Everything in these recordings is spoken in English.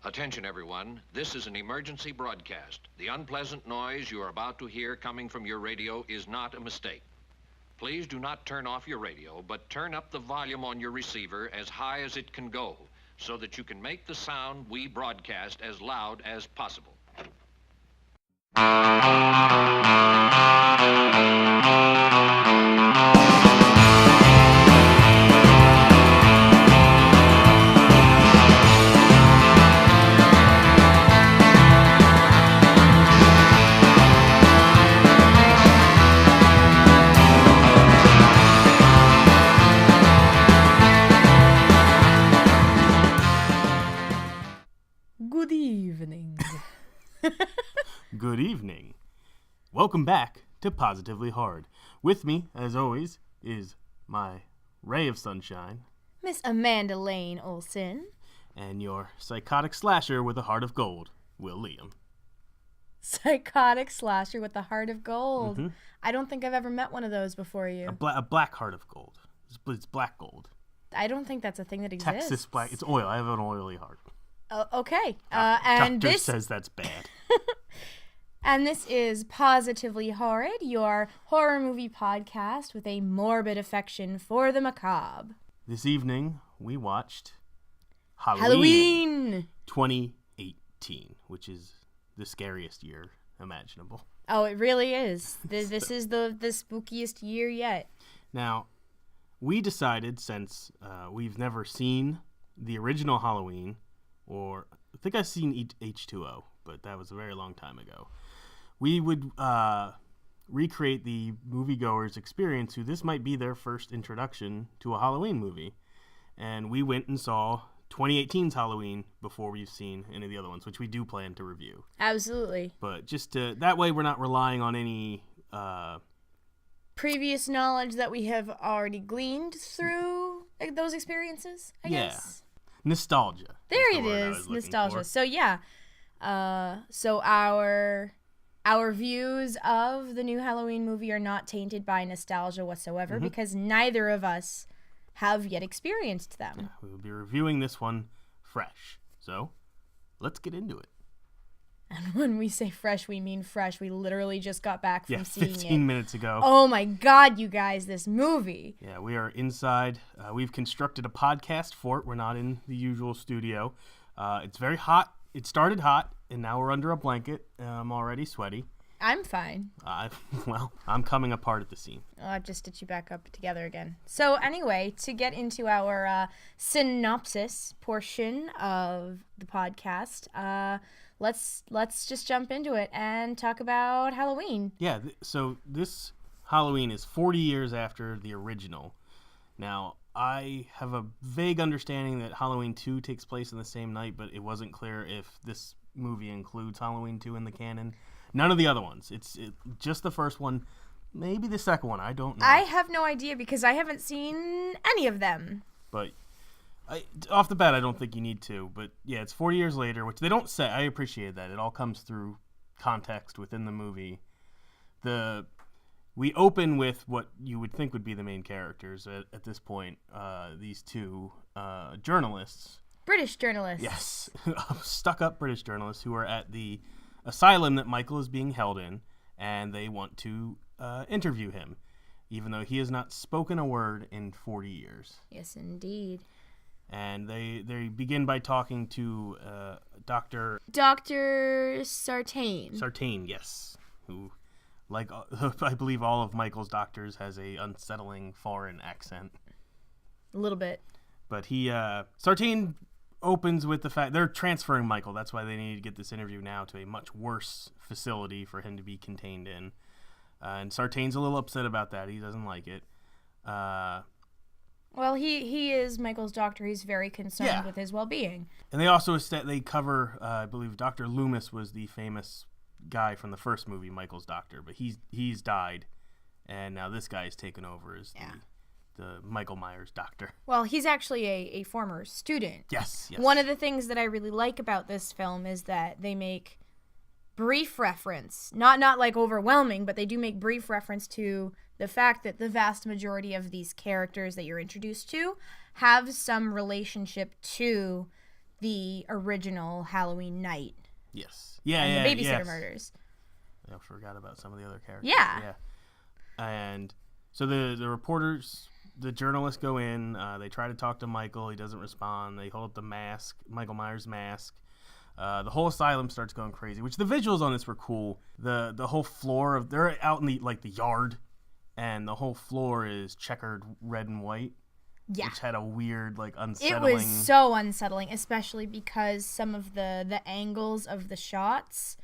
Attention, everyone. This is an emergency broadcast. The unpleasant noise you are about to hear coming from your radio is not a mistake. Please do not turn off your radio, but turn up the volume on your receiver as high as it can go, so that you can make the sound we broadcast as loud as possible. Good evening. Good evening. Welcome back to Positively Horrid. With me, as always, is my ray of sunshine. Miss Amanda Lane Olson. And your psychotic slasher with a heart of gold, Will Liam. Psychotic slasher with a heart of gold. Mm-hmm. I don't think I've ever met one of those before you. A black heart of gold. It's black gold. I don't think that's a thing that exists. Texas black. It's oil. I have an oily heart. Okay. And Doctor this says that's bad. And this is Positively Horrid, your horror movie podcast with a morbid affection for the macabre. This evening, we watched Halloween 2018, which is the scariest year imaginable. Oh, it really is. This is the spookiest year yet. Now, we decided, since we've never seen the original Halloween, or I think I've seen H2O, but that was a very long time ago, we would recreate the moviegoer's experience who this might be their first introduction to a Halloween movie. And we went and saw 2018's Halloween before we've seen any of the other ones, which we do plan to review. Absolutely. But just that way we're not relying on any previous knowledge that we have already gleaned through those experiences, I guess. Nostalgia. There it is. Nostalgia. So yeah. So our views of the new Halloween movie are not tainted by nostalgia whatsoever, because neither of us have yet experienced them. Yeah, we will be reviewing this one fresh. So, let's get into it. And when we say fresh, we mean fresh. We literally just got back from seeing it. 15 minutes ago. Oh my God, you guys, this movie. Yeah, we are inside. We've constructed a podcast for it. We're not in the usual studio. It's very hot. It started hot, and now we're under a blanket. I'm already sweaty. I'm fine. I'm coming apart at the seam. I'll just stitch you back up together again. So anyway, to get into our synopsis portion of the podcast, let's just jump into it and talk about Halloween. Yeah, so this Halloween is 40 years after the original. Now, I have a vague understanding that Halloween 2 takes place in the same night, but it wasn't clear if this movie includes Halloween 2 in the canon. None of the other ones. It's just the first one, maybe the second one. I don't know. I have no idea because I haven't seen any of them. But off the bat, I don't think you need to. But yeah, it's 40 years later, which they don't say. I appreciate that. It all comes through context within the movie. We open with what you would think would be the main characters at this point. These two journalists. British journalists. Yes. Stuck-up British journalists who are at the asylum that Michael is being held in, and they want to interview him, even though he has not spoken a word in 40 years. Yes, indeed. And they begin by talking to Dr. Sartain. Sartain, yes, who, like I believe all of Michael's doctors, has a unsettling foreign accent. A little bit. But Sartain opens with the fact they're transferring Michael. That's why they need to get this interview now to a much worse facility for him to be contained in. And Sartain's a little upset about that. He doesn't like it. Well, he is Michael's doctor. He's very concerned with his well-being. And they also they cover, I believe, Dr. Loomis was the famous guy from the first movie, Michael's doctor, but he's died, and now this guy is taken over as the Micheal Myers doctor. Well, he's actually a former student. Yes. One of the things that I really like about this film is that they make brief reference, not like overwhelming, but they do make brief reference to the fact that the vast majority of these characters that you're introduced to have some relationship to the original Halloween night. Yes. The babysitter murders. I forgot about some of the other characters. Yeah. And so the reporters, the journalists go in. They try to talk to Michael. He doesn't respond. They hold up the mask, Michael Myers mask. The whole asylum starts going crazy, which the visuals on this were cool. The whole floor of, they're out in the yard, and the whole floor is checkered red and white. Yeah. Which had a weird, unsettling... It was so unsettling, especially because some of the angles of the shots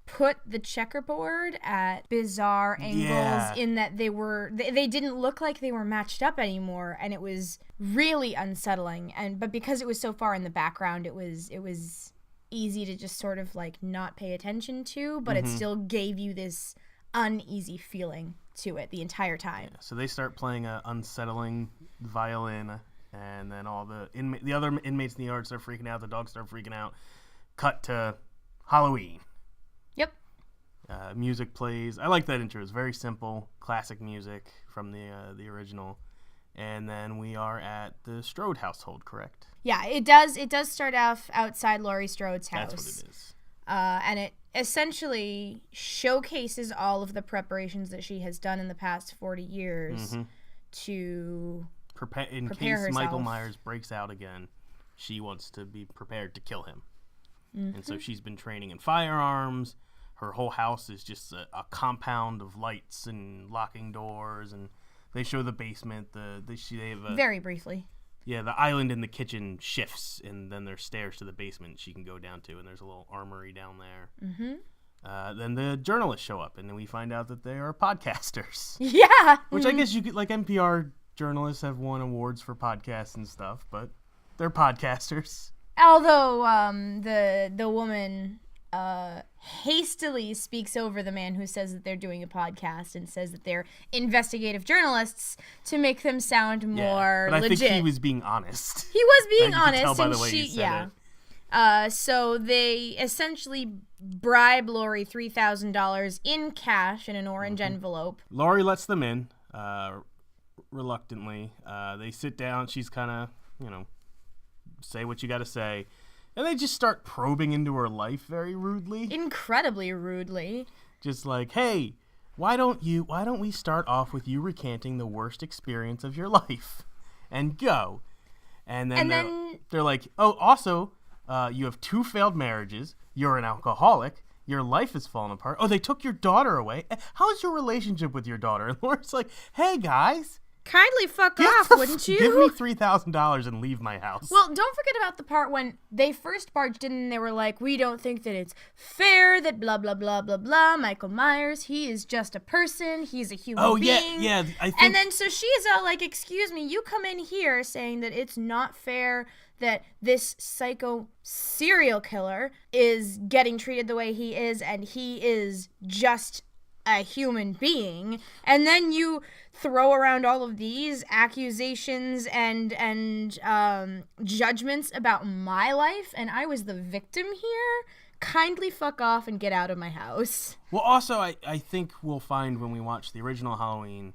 put the checkerboard at bizarre angles in that they didn't look like they were matched up anymore, and it was really unsettling. But because it was so far in the background, it was easy to just sort of not pay attention to, but it still gave you this uneasy feeling to it the entire time. Yeah, so they start playing an unsettling violin, and then all the other inmates in the yard start freaking out. The dogs start freaking out. Cut to Halloween. Yep. Music plays. I like that intro. It's very simple, classic music from the original. And then we are at the Strode household, correct? Yeah, it does start off outside Laurie Strode's house. That's what it is. And it essentially showcases all of the preparations that she has done in the past 40 years to prepare in case herself. Michael Myers breaks out again. She wants to be prepared to kill him. And so she's been training in firearms. Her whole house is just a compound of lights and locking doors, and they show the basement. They have very briefly. Yeah, the island in the kitchen shifts, and then there's stairs to the basement she can go down to, and there's a little armory down there. Then the journalists show up, and then we find out that they are podcasters. Yeah. Which I guess you could, NPR journalists have won awards for podcasts and stuff, but they're podcasters. Although the woman hastily speaks over the man who says that they're doing a podcast and says that they're investigative journalists to make them sound more but legit. I think he was being honest. He was being honest, honest, by and the way he said it. So they essentially bribe Laurie $3,000 in cash in an orange envelope. Laurie lets them in, reluctantly. They sit down. She's kind of, say what you got to say. And they just start probing into her life very rudely. Incredibly rudely. Just like, hey, why don't we start off with you recanting the worst experience of your life? And go. And then they're like, oh, also, you have 2 failed marriages. You're an alcoholic. Your life is falling apart. Oh, they took your daughter away. How's your relationship with your daughter? And Laura's like, hey, guys. Kindly fuck off, wouldn't you? Give me $3,000 and leave my house. Well, don't forget about the part when they first barged in and they were like, we don't think that it's fair that blah, blah, blah, blah, blah. Michael Myers, he is just a person. He's a human being. Yeah. And then so she's all like, excuse me, you come in here saying that it's not fair that this psycho serial killer is getting treated the way he is, and he is just a human being, and then you throw around all of these accusations and judgments about my life, and I was the victim here. Kindly fuck off and get out of my house. Well, also, I think we'll find when we watch the original Halloween,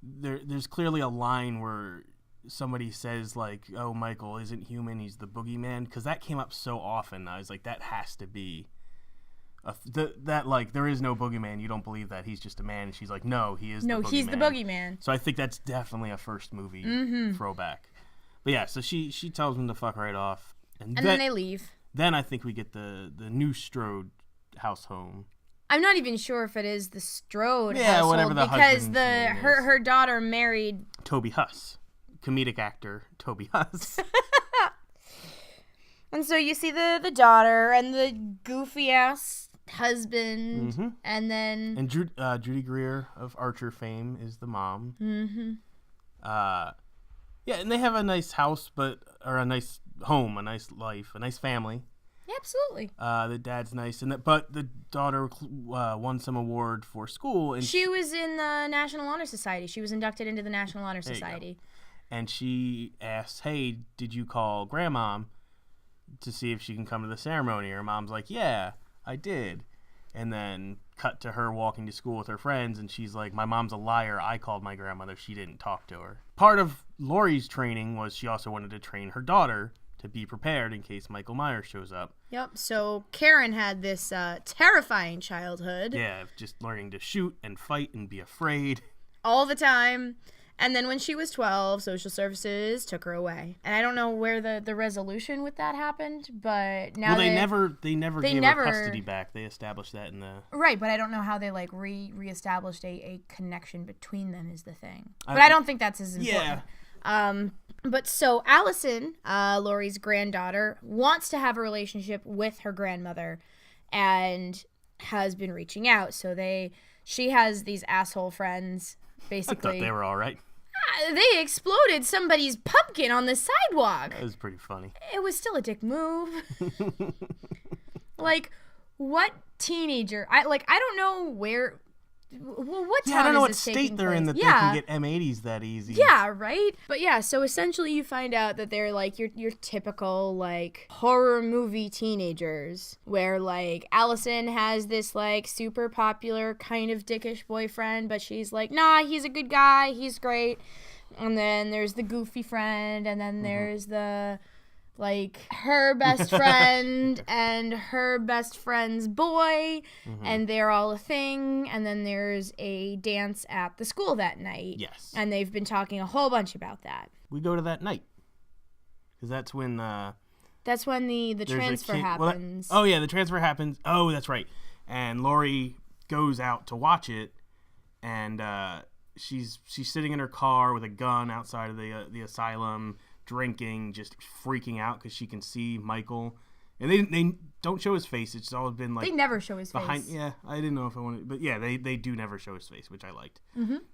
there's clearly a line where somebody says, oh, Michael isn't human, he's the boogeyman, because that came up so often. I was like, that has to be there is no boogeyman. You don't believe that. He's just a man. And she's like, no, he is the boogeyman. No, he's the boogeyman. So I think that's definitely a first movie throwback. But yeah, so she tells him to fuck right off. And then they leave. Then I think we get the new Strode house home. I'm not even sure if it is the Strode household. Yeah, whatever the because husband's name is. her daughter married Toby Huss. Comedic actor Toby Huss. And so you see the daughter and the goofy ass husband, and then Judy Greer of Archer fame is the mom. Yeah, and they have a nice house, or a nice home, a nice life, a nice family. Yeah, absolutely. The dad's nice, but the daughter won some award for school, and she was in the National Honor Society. She was inducted into the National Honor Society. And she asks, "Hey, did you call Grandmom to see if she can come to the ceremony?" Her mom's like, "Yeah, I did." And then cut to her walking to school with her friends, and she's like, "My mom's a liar. I called my grandmother. She didn't talk to her." Part of Laurie's training was she also wanted to train her daughter to be prepared in case Micheal Myers shows up. Yep. So Karen had this terrifying childhood. Yeah, just learning to shoot and fight and be afraid. All the time. And then when she was 12, social services took her away. And I don't know where the resolution with that happened, but now they never gave her custody back. They established that in the... Right, but I don't know how they like reestablished a connection between them is the thing. But I don't think that's as important. Yeah. But so Allison, Laurie's granddaughter, wants to have a relationship with her grandmother and has been reaching out. So she has these asshole friends, basically. I thought they were all right. They exploded somebody's pumpkin on the sidewalk. That was pretty funny. It was still a dick move. Like, what teenager? I don't know where. Well, what town I don't know is what this state taking they're place? in that they can get M80s that easy. Yeah, right? But yeah, so essentially you find out that they're like your typical like horror movie teenagers where like Allison has this like super popular kind of dickish boyfriend, but she's like, nah, he's a good guy, he's great. And then there's the goofy friend, and then there's the like her best friend and her best friend's boy, and they're all a thing. And then there's a dance at the school that night. Yes. And they've been talking a whole bunch about that. We go to that night. Because that's when... the transfer happens. The transfer happens. Oh, that's right. And Laurie goes out to watch it, and she's sitting in her car with a gun outside of the asylum, drinking, just freaking out because she can see Michael, and they don't show his face. It's always been like they never show his face. Yeah, I didn't know if I wanted, but yeah, they do never show his face, which I liked.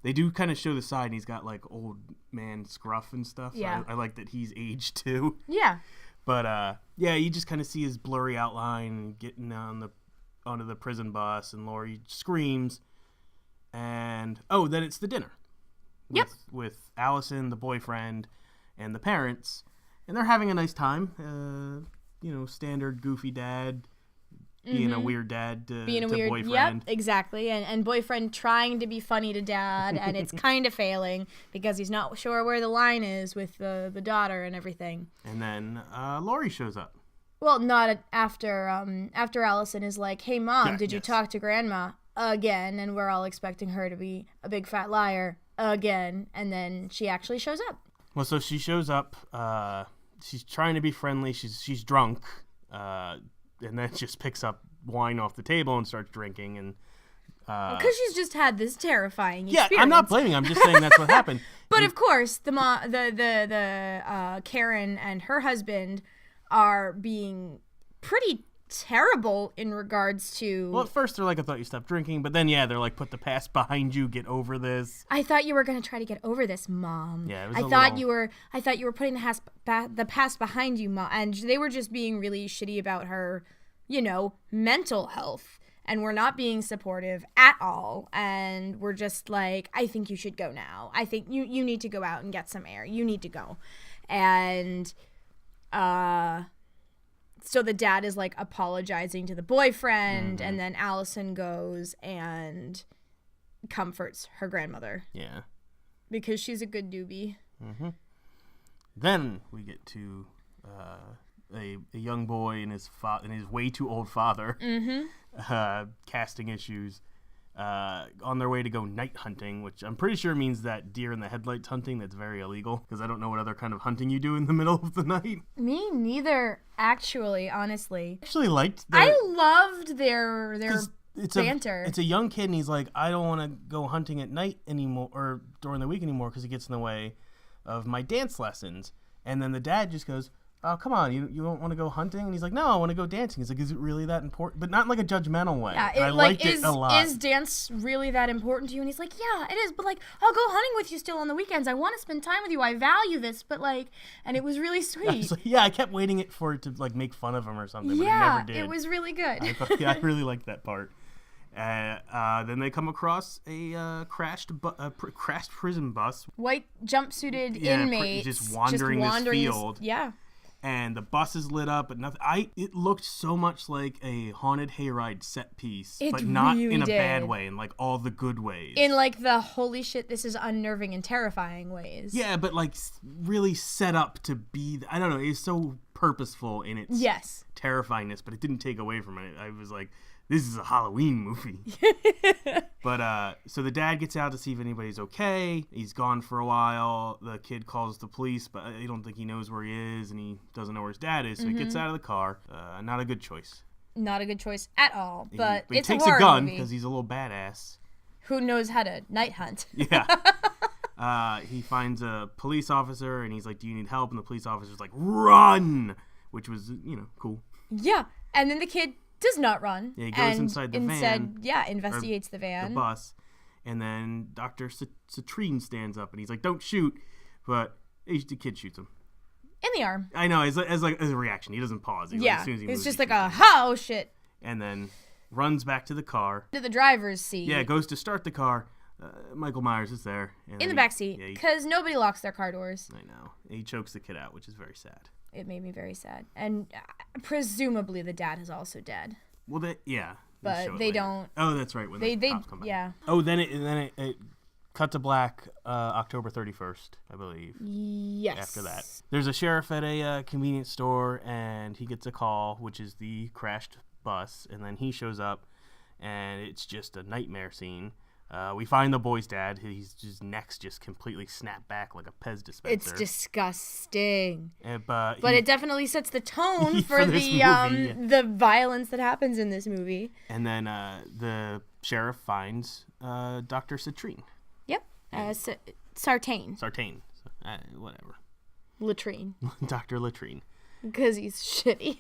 They do kind of show the side, and he's got like old man scruff and stuff. Yeah, so I like that he's aged too. Yeah, but you just kind of see his blurry outline getting onto the prison bus, and Laurie screams, and then it's the dinner. With Allison, the boyfriend, and the parents, and they're having a nice time. Standard goofy dad being a weird dad to boyfriend. Yep, exactly. And boyfriend trying to be funny to dad, and it's kind of failing because he's not sure where the line is with the daughter and everything. And then Laurie shows up. Well, not after Allison is like, hey, Mom, did you talk to Grandma again? And we're all expecting her to be a big fat liar again, and then she actually shows up. Well, so she shows up. She's trying to be friendly. She's drunk, and then just picks up wine off the table and starts drinking. And because she's just had this terrifying experience. Yeah, I'm not blaming. I'm just saying that's what happened. But of course, the Karen and her husband are being pretty terrible in regards to... Well, at first they're like, I thought you stopped drinking, but then they're like, put the past behind you, get over this. I thought you were going to try to get over this, Mom. Yeah, it was I thought you were putting the past behind you, Mom. And they were just being really shitty about her, mental health. And we're not being supportive at all. And we're just like, I think you should go now. I think you need to go out and get some air. You need to go. And so the dad is like apologizing to the boyfriend, and then Allison goes and comforts her grandmother. Yeah. Because she's a good doobie. Then we get to a young boy and his way too old father, casting issues, on their way to go night hunting, which I'm pretty sure means that deer in the headlights hunting. That's very illegal, because I don't know what other kind of hunting you do in the middle of the night. Me neither, actually, honestly. Actually liked I loved their banter. It's a young kid, and he's like, I don't want to go hunting at night anymore, or during the week anymore, because it gets in the way of my dance lessons. And then the dad just goes, oh, come on, you don't want to go hunting? And he's like, no, I want to go dancing. He's like, is it really that important? But not in like a judgmental way. Yeah, I liked it a lot. Is dance really that important to you? And he's like, yeah, it is. But like, I'll go hunting with you still on the weekends. I want to spend time with you. I value this. But like, and it was really sweet. I kept waiting for it to like make fun of him or something, but it never did. It was really good. I really liked that part. Then they come across a crashed prison bus. White jumpsuited inmate just wandering this field. Yeah. And the bus is lit up, but nothing. It looked so much like a haunted hayride set piece, but not really in a bad way, in like all the good ways. In like the holy shit, this is unnerving and terrifying ways. Yeah, but like really set up to be. I don't know. It's so purposeful in its terrifyingness, but it didn't take away from it. I was like, this is a Halloween movie. But so the dad gets out to see if anybody's okay. He's gone for a while. The kid calls the police, but I don't think he knows where he is, and he doesn't know where his dad is. So he gets out of the car. Not a good choice. Not a good choice at all. But he it's takes a horror gun movie. because he's a little badass. Who knows how to night hunt? Yeah. He finds a police officer, and he's like, do you need help? And the police officer's like, run! Which was, cool. Yeah. And then the kid does not run. Yeah, he goes inside the van. Instead, investigates the van. The bus. And then Dr. Citrine stands up, and he's like, don't shoot. But the kid shoots him. In the arm. I know, as a reaction. He doesn't pause. As soon as he moves, it's just he like shoots oh, shit. And then runs back to the car. To the driver's seat. Yeah, goes to start the car. Michael Myers is there. In the back seat. Because nobody locks their car doors. I know. He chokes the kid out, which is very sad. It made me very sad. And presumably the dad is also dead. Well, but they don't. Oh, that's right. When the cops come back. Yeah. Oh, then it cut to black October 31st, I believe. Yes. After that. There's a sheriff at a convenience store, and he gets a call, which is the crashed bus, and then he shows up, and it's just a nightmare scene. We find the boy's dad. His neck's just completely snapped back like a Pez dispenser. It's disgusting. But it definitely sets the tone for the violence that happens in this movie. And then the sheriff finds Dr. Citrine. Yep. Sartain. Whatever. Latrine. Dr. Latrine. Because he's shitty.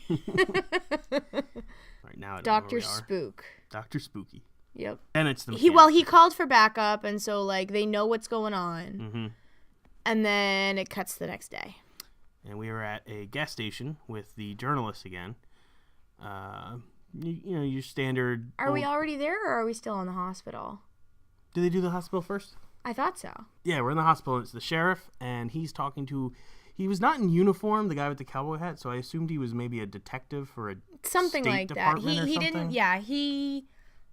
Right now, Dr. Spook. Dr. Spooky. Yep. And it's the he called for backup, and so like they know what's going on. Mm-hmm. And then it cuts the next day. And we were at a gas station with the journalist again. Your standard. Are we already there, or are we still in the hospital? Did they do the hospital first? I thought so. Yeah, we're in the hospital. It's the sheriff, and he's talking to. He was not in uniform, the guy with the cowboy hat, so I assumed he was maybe a detective for a something State like that. Department or He something. didn't. Yeah, he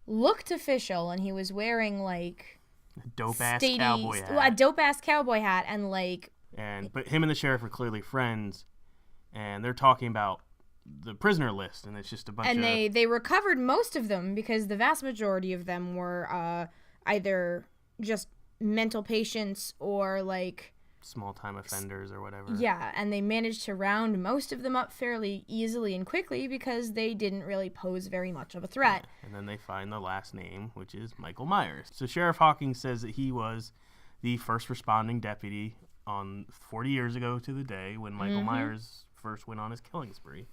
looked official, and he was wearing like a dope-ass cowboy hat. A dope-ass cowboy hat, and like. But him and the sheriff are clearly friends, and they're talking about the prisoner list, and it's just a bunch of. And they recovered most of them because the vast majority of them were either just mental patients or like small-time offenders or whatever. Yeah, and they managed to round most of them up fairly easily and quickly because they didn't really pose very much of a threat. Yeah. And then they find the last name, which is Michael Myers. So Sheriff Hawkins says that he was the first responding deputy on 40 years ago to the day when Michael Myers first went on his killing spree.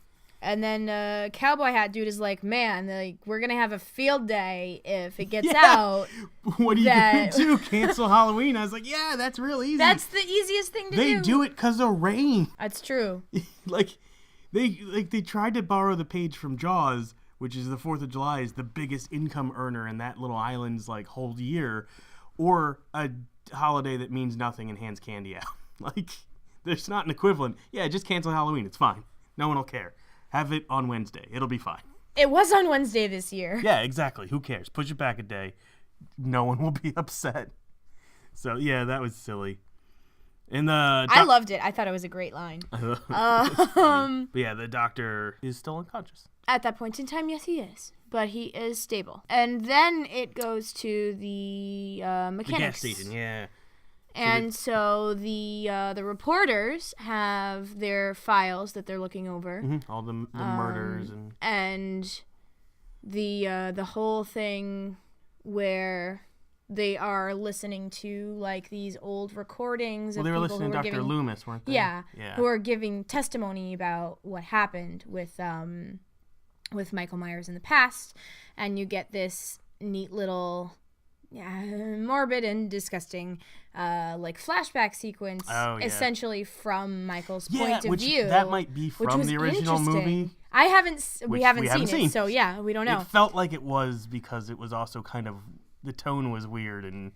And then Cowboy Hat Dude is like, man, like we're going to have a field day if it gets out. What are you going to do? Cancel Halloween? I was like, yeah, that's real easy. That's the easiest thing to do. They do it because of rain. That's true. They tried to borrow the page from Jaws, which is the 4th of July is the biggest income earner in that little island's like whole year, or a holiday that means nothing and hands candy out. There's not an equivalent. Yeah, just cancel Halloween. It's fine. No one will care. Have it on Wednesday. It'll be fine. It was on Wednesday this year. Yeah, exactly. Who cares? Push it back a day. No one will be upset. So, yeah, that was silly. I loved it. I thought it was a great line. But yeah, the doctor is still unconscious. At that point in time, yes, he is. But he is stable. And then it goes to the mechanics. The gas station, yeah. And so the reporters have their files that they're looking over. Mm-hmm. All the murders and the whole thing where they are listening to like these old recordings of they were people listening who were to Dr. giving, Loomis, weren't they? Yeah, who are giving testimony about what happened with Michael Myers in the past, and you get this neat little morbid and disgusting like flashback sequence essentially from Michael's point of view. That might be from the original movie. We haven't seen it, so yeah, we don't know. It felt like it was because it was also kind of the tone was weird and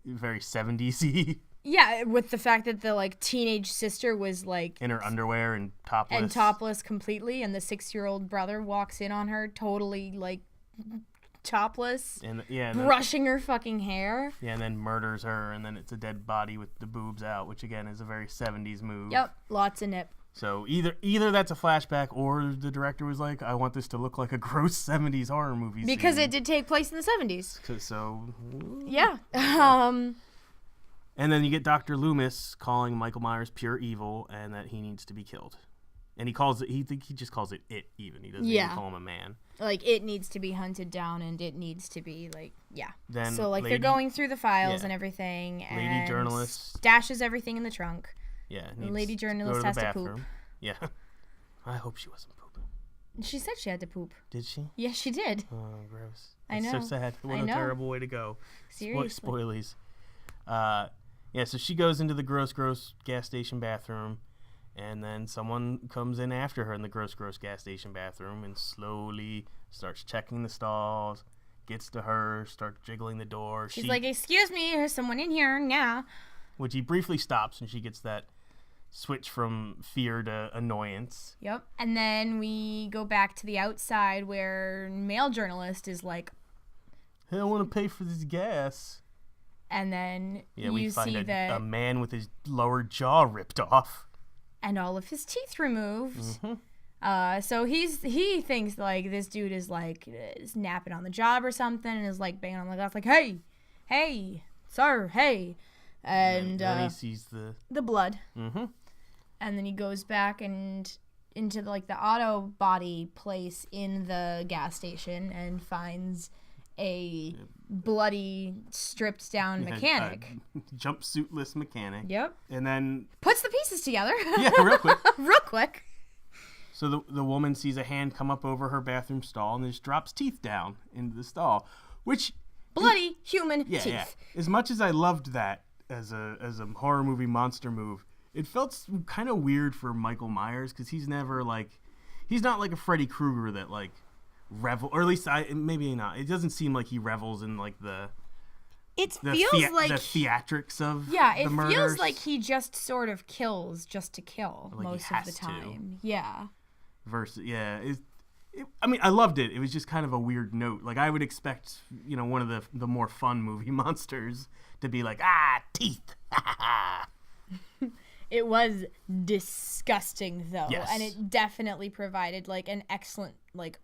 very 70s-y. Yeah, with the fact that the like teenage sister was like in her underwear and topless completely, and the 6-year-old brother walks in on her totally like topless and brushing her fucking hair. Yeah, and then murders her, and then it's a dead body with the boobs out, which again is a very 70s move. Yep, lots of nip. So either that's a flashback, or the director was like, I want this to look like a gross 70s horror movie Because scene. it did take place in the 70s. So... Yeah. And then you get Dr. Loomis calling Michael Myers pure evil and that he needs to be killed. And he just calls it even. He doesn't even call him a man. Like, it needs to be hunted down, and it needs to be, like, Then so, like, they're going through the files and everything, and lady journalist stashes everything in the trunk. Yeah. The lady journalist has to poop. Yeah. I hope she wasn't pooping. She said she had to poop. Did she? Yes, she did. Oh, gross. I know. It's so sad. What a terrible way to go. Seriously. Spoilies. So she goes into the gross gas station bathroom, and then someone comes in after her in the gross gas station bathroom and slowly starts checking the stalls, gets to her, starts jiggling the door. She's like, excuse me, there's someone in here now. Which he briefly stops, and she gets that switch from fear to annoyance. Yep. And then we go back to the outside where male journalist is like, hey, I want to pay for this gas. And then we you find see that a man with his lower jaw ripped off. And all of his teeth removed. Mm-hmm. So he thinks like this dude is like napping on the job or something, and is like banging on the glass like, hey, sir, hey. And then he sees the blood. Mm-hmm. And then he goes back and into the auto body place in the gas station and finds a bloody, stripped down mechanic. Jumpsuitless mechanic. Yep. And then puts the pieces together. Yeah, real quick. Real quick. So the woman sees a hand come up over her bathroom stall and just drops teeth down into the stall, which bloody human teeth. Yeah. As much as I loved that as a horror movie monster move, it felt kind of weird for Michael Myers because he's never he's not like a Freddy Krueger that or at least maybe not. It doesn't seem like he revels in the theatrics of the murders. Feels like he just sort of kills just to kill most of the time. Yeah. Versus, I loved it. It was just kind of a weird note. I would expect, one of the more fun movie monsters to be like, teeth. It was disgusting, though. Yes. And it definitely provided, an excellent,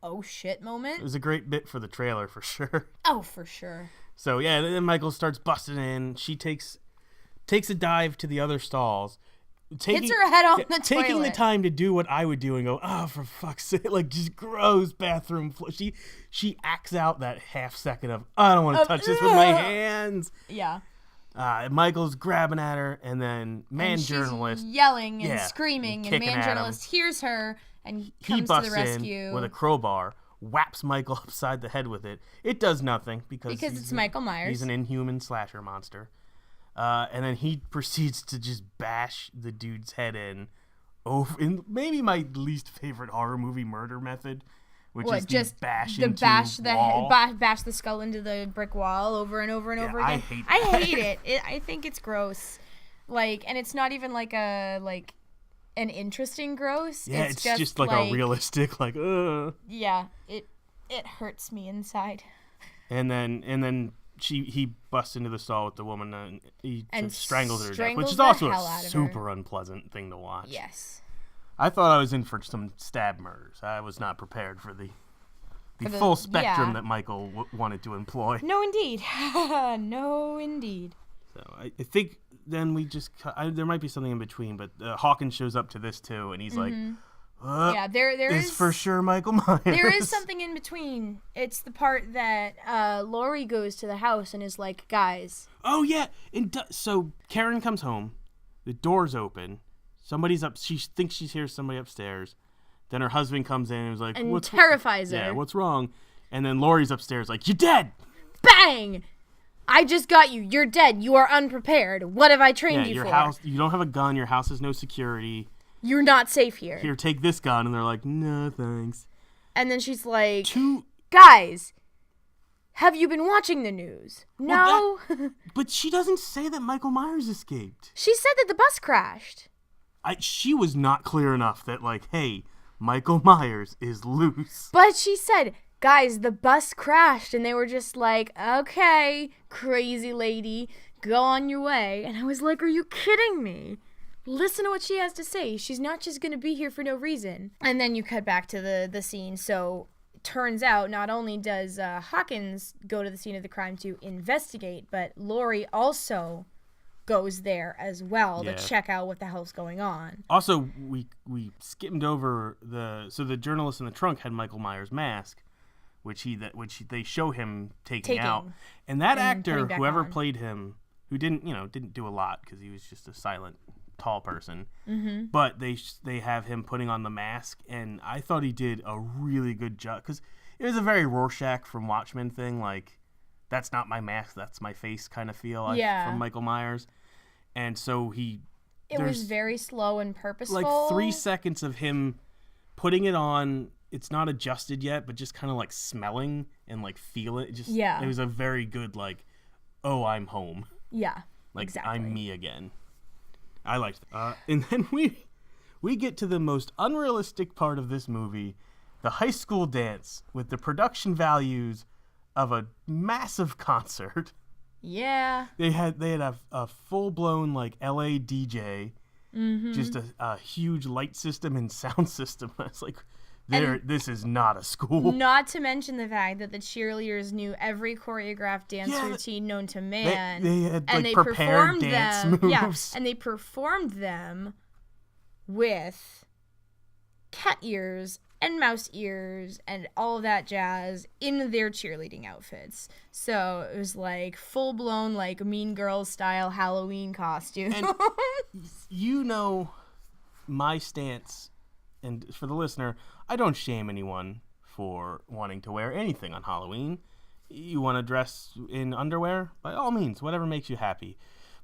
oh, shit moment. It was a great bit for the trailer, for sure. Oh, for sure. So, then Michael starts busting in. She takes a dive to the other stalls. Hits her head on the toilet. Taking the time to do what I would do and go, oh, for fuck's sake, just gross bathroom floor. She acts out that half second of, I don't want to touch this with my hands. Yeah. Michael's grabbing at her, and then journalist yelling and screaming, and journalist hears her and comes to the rescue in with a crowbar, whaps Michael upside the head with it. It does nothing because it's Michael Myers. He's an inhuman slasher monster. And then he proceeds to just bash the dude's head in maybe my least favorite horror movie murder method. Which is just bash the skull into the brick wall over and over and over again. I hate it. I think it's gross. And it's not even an interesting gross. Yeah, it's just a realistic Yeah, it hurts me inside. And then he busts into the stall with the woman and he strangles her to death, which is also a super unpleasant thing to watch. Yes. I thought I was in for some stab murders. I was not prepared for the full spectrum that Michael wanted to employ. No, indeed. No, indeed. So I think then we just... there might be something in between, but Hawkins shows up to this too, and he's like... there is for sure Michael Myers. There is something in between. It's the part that Laurie goes to the house and is like, guys. Oh, yeah. So Karen comes home. The door's open. Somebody's up. She thinks she hears somebody upstairs. Then her husband comes in and is like, and terrifies her. Yeah, what's wrong? And then Laurie's upstairs like, you're dead. Bang! I just got you. You're dead. You are unprepared. What have I trained you your for? House. You don't have a gun. Your house has no security. You're not safe here. Here, take this gun. And they're like, no, thanks. And then she's like, guys, have you been watching the news? Well, no. But she doesn't say that Michael Myers escaped. She said that the bus crashed. She was not clear enough that, hey, Michael Myers is loose. But she said, guys, the bus crashed. And they were just like, okay, crazy lady, go on your way. And I was like, are you kidding me? listen to what she has to say. She's not just going to be here for no reason. And then you cut back to the scene. So turns out not only does Hawkins go to the scene of the crime to investigate, but Lori also goes there as well to check out what the hell's going on. Also, we skimmed over the journalist in the trunk had Micheal Myers' mask, which they show him taking out, and that actor, whoever played him, who didn't do a lot because he was just a silent, tall person, but they have him putting on the mask, and I thought he did a really good job because it was a very Rorschach from Watchmen thing, like that's not my mask, that's my face kind of feel from Micheal Myers. And so it was very slow and purposeful. Like 3 seconds of him putting it on. It's not adjusted yet, but just kind of like smelling and like feel it. It was a very good like, oh, I'm home. Yeah, like exactly. I'm me again. I liked it. And then we get to the most unrealistic part of this movie, the high school dance with the production values of a massive concert. Yeah. They had a full-blown, like, LA DJ, just a huge light system and sound system. It's like, this is not a school. Not to mention the fact that the cheerleaders knew every choreographed dance routine known to man. They had, like, prepared dance moves. Yeah, and they performed them with cat ears and mouse ears and all of that jazz in their cheerleading outfits. So it was like full-blown like Mean Girls style Halloween costume. And you know my stance, and for the listener, I don't shame anyone for wanting to wear anything on Halloween. You want to dress in underwear? By all means, whatever makes you happy.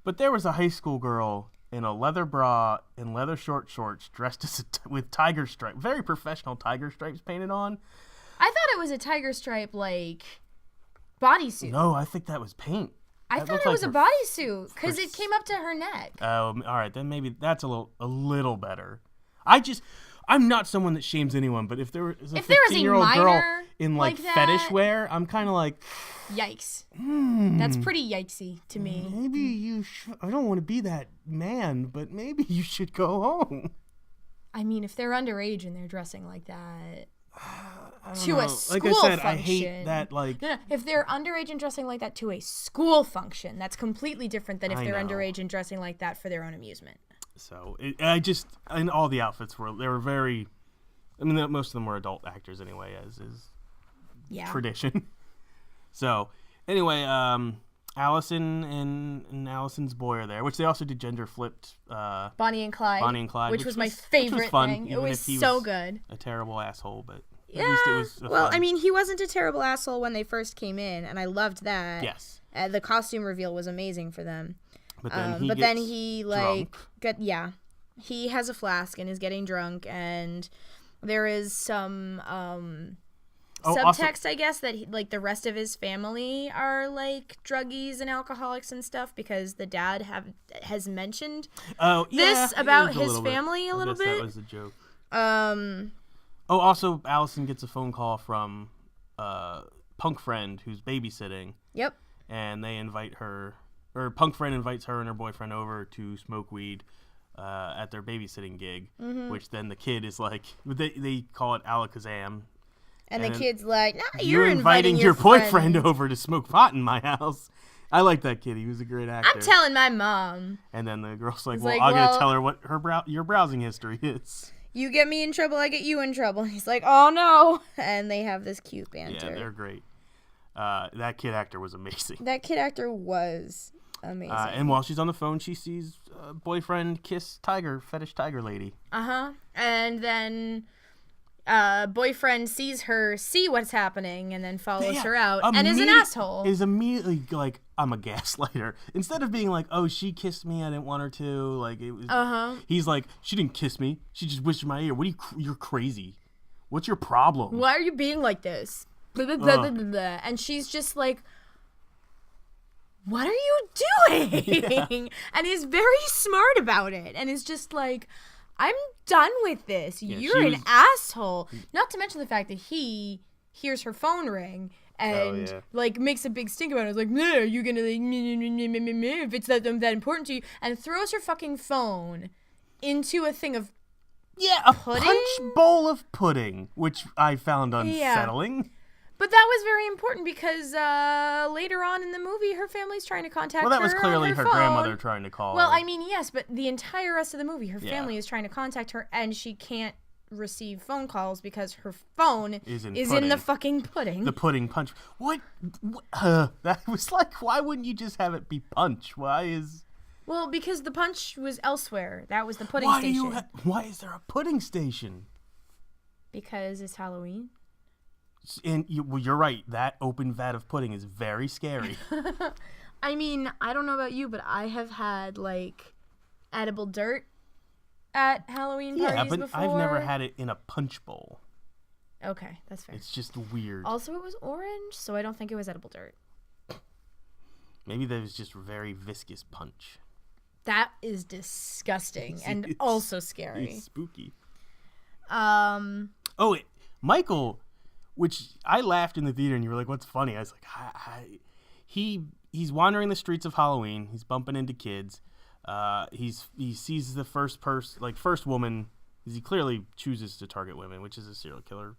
But there was a high school girl in a leather bra and leather short shorts, dressed with tiger stripe, very professional tiger stripes painted on. I thought it was a tiger stripe like bodysuit. No, I think that was paint. I thought it was a bodysuit because it came up to her neck. Oh, all right, then maybe that's a little better. I'm not someone that shames anyone, but if there was a 15-year-old girl in like fetish wear, I'm kind of like, yikes. That's pretty yikesy to me. Maybe you should. I don't want to be that man, but maybe you should go home. I mean, if they're underage and they're dressing like that to a school like I said, function. I hate that. Like, no, if they're underage and dressing like that to a school function, that's completely different than if they're underage and dressing like that for their own amusement. So and all the outfits were very. I mean, most of them were adult actors anyway, as is tradition. So anyway, Allison and Allison's boy are there, which they also did gender flipped. Bonnie and Clyde, which was my favorite thing. It was so good. A terrible asshole, but at least it was. Well, fun. I mean, he wasn't a terrible asshole when they first came in, and I loved that. Yes. The costume reveal was amazing for them. But then he like he has a flask and is getting drunk, and there is some subtext, I guess, that the rest of his family are like druggies and alcoholics and stuff because the dad has mentioned this about his family a little bit. That was a joke. Also, Allison gets a phone call from Punk Friend who's babysitting. Yep. And they invite her. Or Punk Friend invites her and her boyfriend over to smoke weed at their babysitting gig, which then the kid is like, they call it Alakazam. And the kid's like, no, you're inviting your boyfriend over to smoke pot in my house. I like that kid. He was a great actor. I'm telling my mom. And then the girl's like, I'm going to tell her what your browsing history is. You get me in trouble, I get you in trouble. He's like, oh no. And they have this cute banter. Yeah, they're great. That kid actor was amazing. That kid actor was amazing. And while she's on the phone, she sees boyfriend kiss fetish tiger lady. And then boyfriend sees her see what's happening and then follows her out and is an asshole. Is immediately like, I'm a gaslighter. Instead of being like, oh, she kissed me, I didn't want her to. Like it was. He's like, she didn't kiss me. She just whispered in my ear. You're crazy. What's your problem? Why are you being like this? Blah, blah, blah, blah, blah, blah. And she's just like, what are you doing? Yeah. And he's very smart about it. And is just like, I'm done with this. Yeah, you're an asshole. Not to mention the fact that he hears her phone ring and like makes a big stink about it. It's like, no, you're gonna like if it's that important to you, and throws her fucking phone into a thing of a pudding? punch bowl of pudding, which I found unsettling. Yeah. But that was very important because later on in the movie, her family's trying to contact her. Well, that was clearly on her phone. grandmother trying to call Well, her. I mean, yes, but the entire rest of the movie, her family is trying to contact her, and she can't receive phone calls because her phone is in the fucking pudding. The pudding punch. What? That was like, why wouldn't you just have it be punch? Why is... Well, because the punch was elsewhere. That was the pudding station. Why is there a pudding station? Because it's Halloween. And you're right. That open vat of pudding is very scary. I mean, I don't know about you, but I have had, like, edible dirt at Halloween parties before. Yeah, but I've never had it in a punch bowl. Okay, that's fair. It's just weird. Also, it was orange, so I don't think it was edible dirt. Maybe that was just very viscous punch. That is disgusting and also scary. It's spooky. Michael, which I laughed in the theater, and you were like, "What's funny?" I was like, he's wandering the streets of Halloween. He's bumping into kids. He sees the first woman. He clearly chooses to target women, which is a serial killer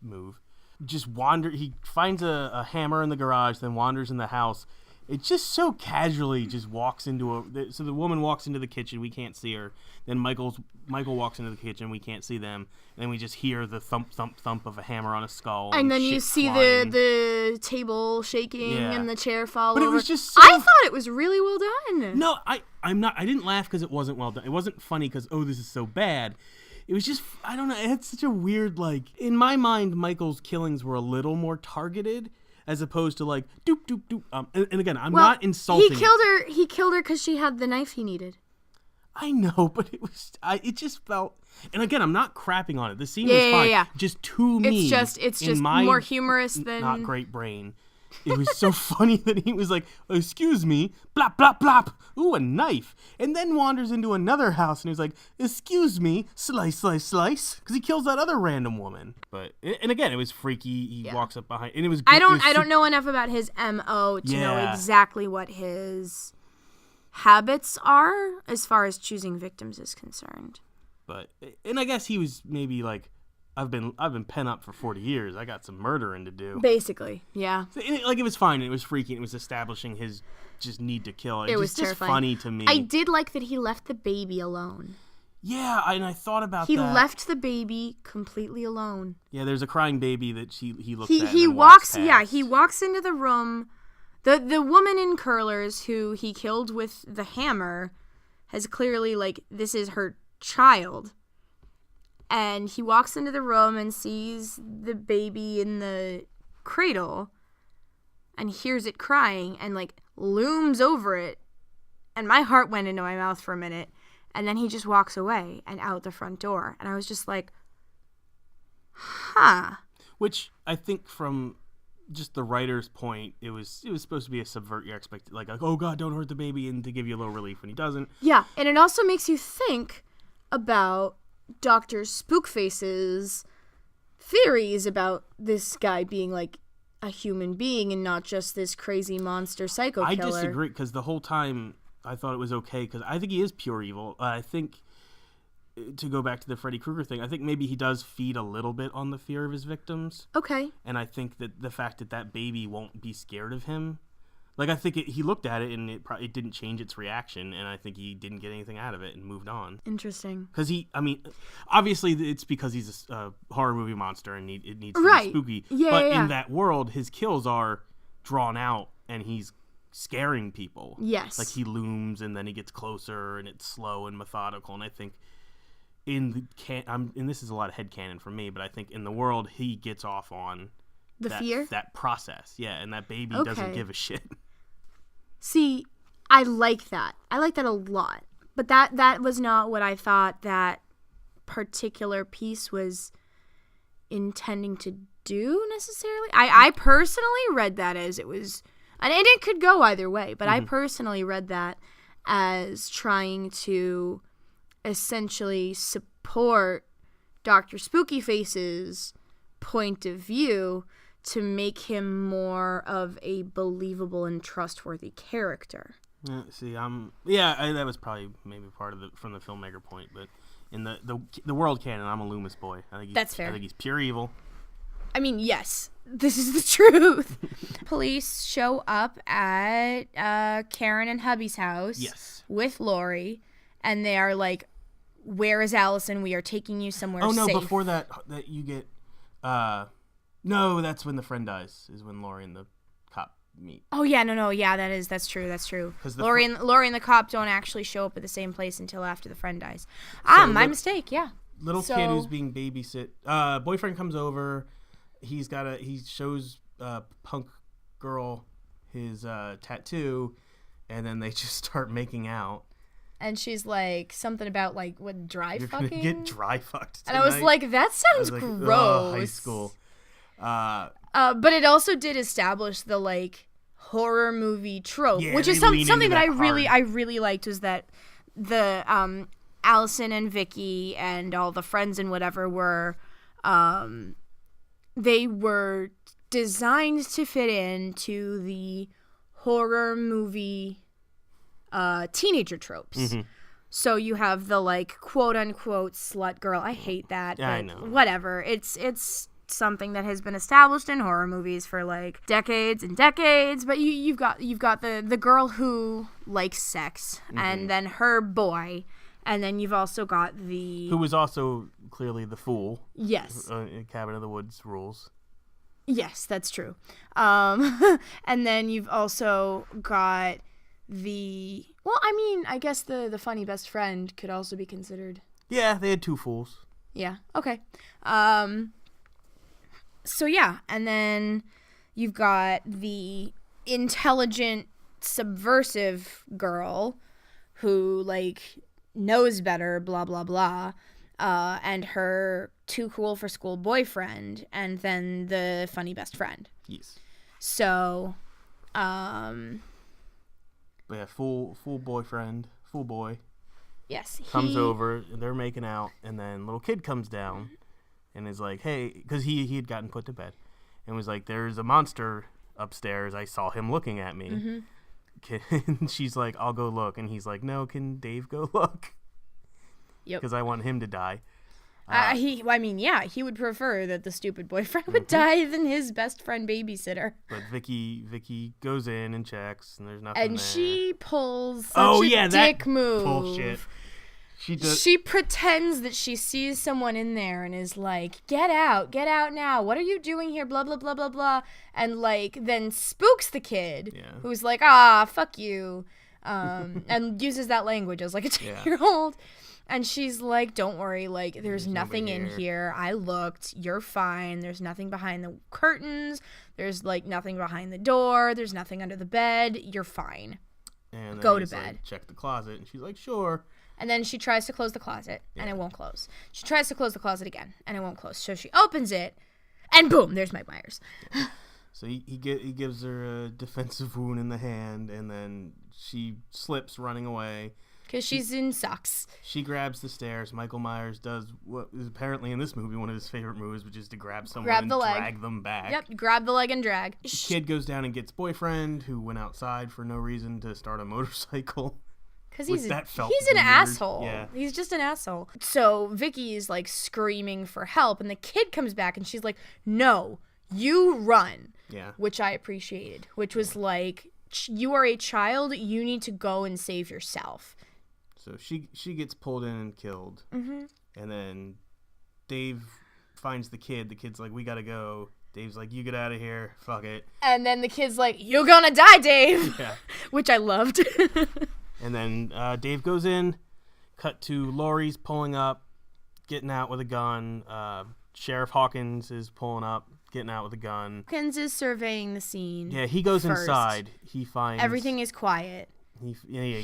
move. He finds a hammer in the garage, then wanders in the house. It just so casually just walks into so the woman walks into the kitchen, we can't see her. Then Michael walks into the kitchen, we can't see them. And then we just hear the thump thump thump of a hammer on a skull. And then you see the table shaking and the chair fall over. But it was just I thought it was really well done. No, I didn't laugh because it wasn't well done. It wasn't funny because this is so bad. It was just, I don't know, it had such a weird, like, in my mind, Michael's killings were a little more targeted, as opposed to, like, doop, doop, doop. And again, I'm not insulting He killed her because she had the knife he needed. I know, but it just felt, and again, I'm not crapping on it. The scene was fine. Yeah. Just to me, it's just more humorous than not great brain. It was so funny that he was like, "Excuse me, blop, blop, blop. Ooh, a knife." And then wanders into another house and he's like, "Excuse me, slice, slice, slice." Because he kills that other random woman. And again, it was freaky. He walks up behind, and it was. I don't know enough about his MO to know exactly what his habits are as far as choosing victims is concerned. And I guess he was maybe like, I've been pent up for 40 years. I got some murdering to do. Basically, yeah. So, it was fine. It was freaky. It was establishing his just need to kill. It was just funny to me. I did like that he left the baby alone. Yeah, and I thought about that. He left the baby completely alone. Yeah, there's a crying baby that he looks at. He walks into the room. The woman in curlers who he killed with the hammer has clearly, like, this is her child. And he walks into the room and sees the baby in the cradle and hears it crying and, like, looms over it. And my heart went into my mouth for a minute. And then he just walks away and out the front door. And I was just like, huh. Which I think from just the writer's point, it was supposed to be a subvert your expectations. Like, oh, God, don't hurt the baby, and to give you a little relief when he doesn't. Yeah, and it also makes you think about Dr. Spookface's theories about this guy being, like, a human being and not just this crazy monster psycho killer. I disagree, because the whole time I thought it was okay, because I think he is pure evil. I think, to go back to the Freddy Krueger thing, I think maybe he does feed a little bit on the fear of his victims. Okay. And I think that the fact that baby won't be scared of him, like, I think he looked at it and it didn't change its reaction, and I think he didn't get anything out of it and moved on. Interesting. Because obviously it's because he's a horror movie monster and it needs to be spooky. Yeah, but in that world, his kills are drawn out and he's scaring people. Yes. Like, he looms and then he gets closer and it's slow and methodical, and I think and this is a lot of headcanon from me, but I think in the world he gets off on fear? That process. Yeah, and that baby doesn't give a shit. See, I like that. I like that a lot. But that was not what I thought that particular piece was intending to do necessarily. I personally read that as it was, and it could go either way, but I personally read that as trying to essentially support Dr. Spooky Face's point of view to make him more of a believable and trustworthy character. That was probably maybe part of from the filmmaker point, but in the world canon, I'm a Loomis boy. That's fair. I think he's pure evil. I mean, yes, this is the truth. Police show up at Karen and hubby's house. Yes. With Lori, and they are like, "Where is Allison? We are taking you somewhere safe." Oh no! Before that you get, no, that's when the friend dies. Is when Lori and the cop meet. Oh yeah, no, yeah, that's true. Lori and the cop don't actually show up at the same place until after the friend dies. My mistake. Yeah. Little kid who's being babysit. Boyfriend comes over. He shows punk girl his tattoo, and then they just start making out. And she's like something about like what dry You're fucking. Gonna get dry fucked tonight. And I was like, that sounds gross. Oh, high school. But it also did establish the like horror movie trope, which is something that I really liked, was that the Allison and Vicky and all the friends and whatever were they were designed to fit into the horror movie teenager tropes. Mm-hmm. So you have the like quote unquote slut girl. I hate that. Yeah, but I know. Whatever. It's something that has been established in horror movies for like decades and decades. But you've got the girl who likes sex, mm-hmm. and then her boy, and then you've also got who was also clearly the fool. Yes. Cabin in the Woods rules. Yes, that's true. And then you've also got I guess the funny best friend could also be considered. Yeah, they had two fools. Yeah, okay. So yeah, and then you've got the intelligent, subversive girl who, like, knows better, blah, blah, blah, and her too cool for school boyfriend, and then the funny best friend. Yes. So, But yeah, full boyfriend, full boy. Yes. Comes over, they're making out, and then little kid comes down and is like, hey, because he had gotten put to bed, and was like, there's a monster upstairs. I saw him looking at me. Mm-hmm. And she's like, I'll go look. And he's like, no, can Dave go look? Yep. Because I want him to die. He would prefer that the stupid boyfriend would die than his best friend babysitter. But Vicky goes in and checks, and there's nothing and there. she pulls such a dick move. Bullshit. She pretends that she sees someone in there and is like, get out now. What are you doing here? Blah, blah, blah, blah, blah. And, like, then spooks the kid, who's like, fuck you. And uses that language as, like, a 10-year-old. And she's like, don't worry, like, there's nothing in here. I looked. You're fine. There's nothing behind the curtains. There's, like, nothing behind the door. There's nothing under the bed. You're fine. And go to bed. Like, check the closet. And she's like, sure. And then she tries to close the closet, and it won't close. She tries to close the closet again, and it won't close. So she opens it, and boom, there's Mike Myers. So he gives her a defensive wound in the hand, and then she slips running away. Because she's in socks. She grabs the stairs. Michael Myers does what is apparently in this movie one of his favorite moves, which is to grab someone and drag them back. Yep, grab the leg and drag. The kid goes down and gets boyfriend, who went outside for no reason to start a motorcycle. Because he's an asshole. Yeah. He's just an asshole. So Vicky is like screaming for help, and the kid comes back, and she's like, no, you run. Yeah. Which I appreciated. Which was like, you are a child, you need to go and save yourself. So she gets pulled in and killed. Mm-hmm. And then Dave finds the kid. The kid's like, we gotta go. Dave's like, you get out of here. Fuck it. And then the kid's like, you're gonna die, Dave. Yeah. Which I loved. And then Dave goes in. Cut to Laurie's pulling up, getting out with a gun. Sheriff Hawkins is pulling up, getting out with a gun. Hawkins is surveying the scene. Yeah, he goes inside. He finds everything is quiet. He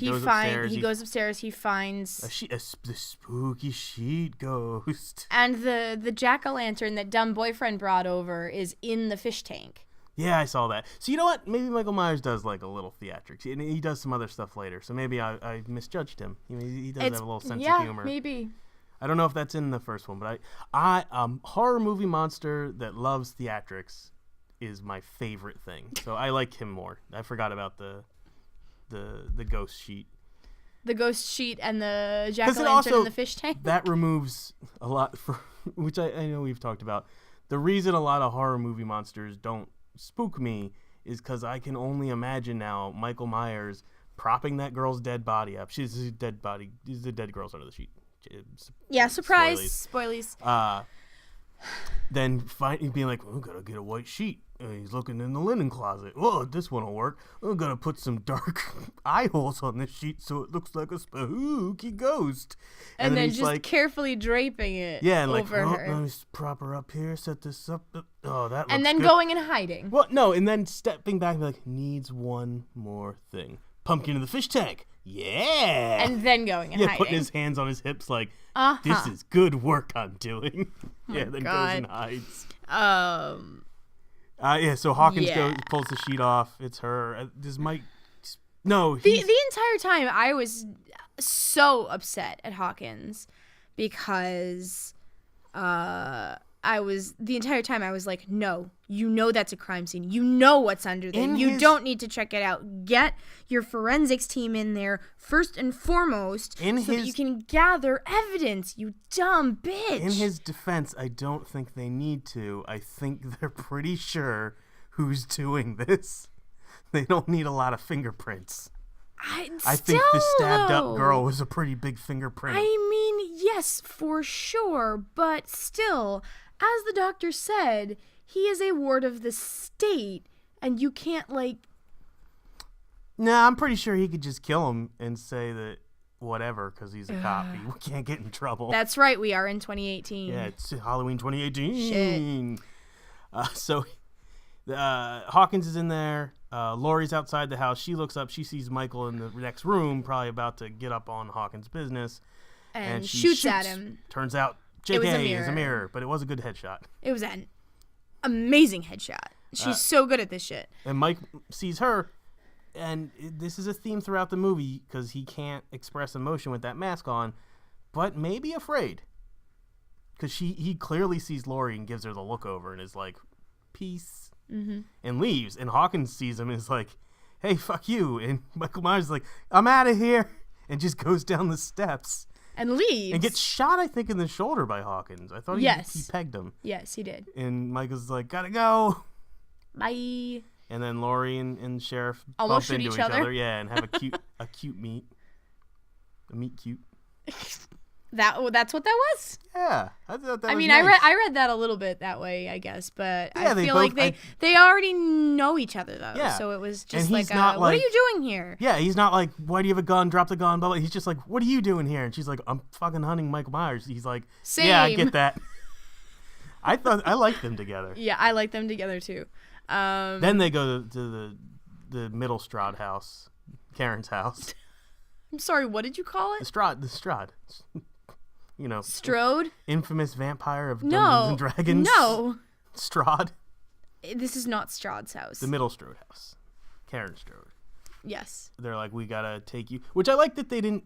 goes upstairs. He goes upstairs. He finds the spooky sheet ghost. And the jack-o'-lantern that dumb boyfriend brought over is in the fish tank. Yeah, I saw that. So you know what? Maybe Michael Myers does like a little theatrics, and he does some other stuff later. So maybe I misjudged him. He does have a little sense of humor. Yeah, maybe. I don't know if that's in the first one, but I horror movie monster that loves theatrics is my favorite thing. So I like him more. I forgot about the the ghost sheet. The ghost sheet and the jack-o'-lantern and the fish tank. That removes a lot, which I know we've talked about. The reason a lot of horror movie monsters don't spook me is because I can only imagine now Micheal Myers propping that girl's dead body up. She's a dead body. These are the dead girls under the sheet. Yeah, surprise. Spoilies. Then being like, oh, gotta get a white sheet. He's looking in the linen closet. Oh, this one will work. I'm gonna put some dark eye holes on this sheet so it looks like a spooky ghost. And then just like, carefully draping it and over like, her. Let me prop her up here, set this up. Oh, that looks And then good. going and hiding. Well, no, and then stepping back and be like, needs one more thing. Pumpkin in the fish tank. Yeah. And then going and hiding. Putting his hands on his hips like, Uh-huh. this is good work I'm doing. Then God. goes and hides. So Hawkins pulls the sheet off. It's her. Does Mike? No. The entire time I was so upset at Hawkins because the entire time I was like, no, you know that's a crime scene. You know what's under there. You don't need to check it out. Get your forensics team in there first and foremost that you can gather evidence, you dumb bitch. In his defense, I don't think they need to. I think they're pretty sure who's doing this. They don't need a lot of fingerprints. I think the stabbed up girl was a pretty big fingerprint. I mean, yes, for sure, but still, as the doctor said, he is a ward of the state, and you can't, like... Nah, I'm pretty sure he could just kill him and say that whatever, because he's a cop. He can't get in trouble. That's right, we are in 2018. Yeah, it's Halloween 2018. Shit. So Hawkins is in there. Laurie's outside the house. She looks up. She sees Michael in the next room, probably about to get up on Hawkins' business. And she shoots at him. Turns out JK is a mirror, but it was a good headshot. It was an amazing headshot. She's so good at this shit. And Mike sees her, and this is a theme throughout the movie because he can't express emotion with that mask on, but maybe afraid. Because he clearly sees Laurie and gives her the look over and is like, peace. Mm-hmm. And leaves. And Hawkins sees him and is like, hey, fuck you. And Micheal Myers is like, I'm out of here. And just goes down the steps. And leaves. And gets shot, I think, in the shoulder by Hawkins. I thought he pegged him. Yes, he did. And Michael's like, gotta go. Bye. And then Laurie and Sheriff almost bump shoot into each other. Yeah, and have a cute meet. A meet cute. That's what that was? Yeah. I thought that I was mean, nice. I read that a little bit that way, I guess, but Yeah, I feel like they already know each other, though. Yeah. So it was just like, what are you doing here? Yeah, he's not like, why do you have a gun? Drop the gun, blah, blah. He's just like, what are you doing here? And she's like, I'm fucking hunting Micheal Myers. He's like, Same. Yeah, I get that. I liked them together. Yeah, I like them together, too. Then they go to the Middle Strahd house, Karen's house. I'm sorry, what did you call it? The Strahd. You know, Strode? Infamous vampire of Dungeons and Dragons. No. Strahd. This is not Strahd's house. The Middle Strode house. Karen Strode. Yes. They're like, we gotta take you. Which I like that they didn't.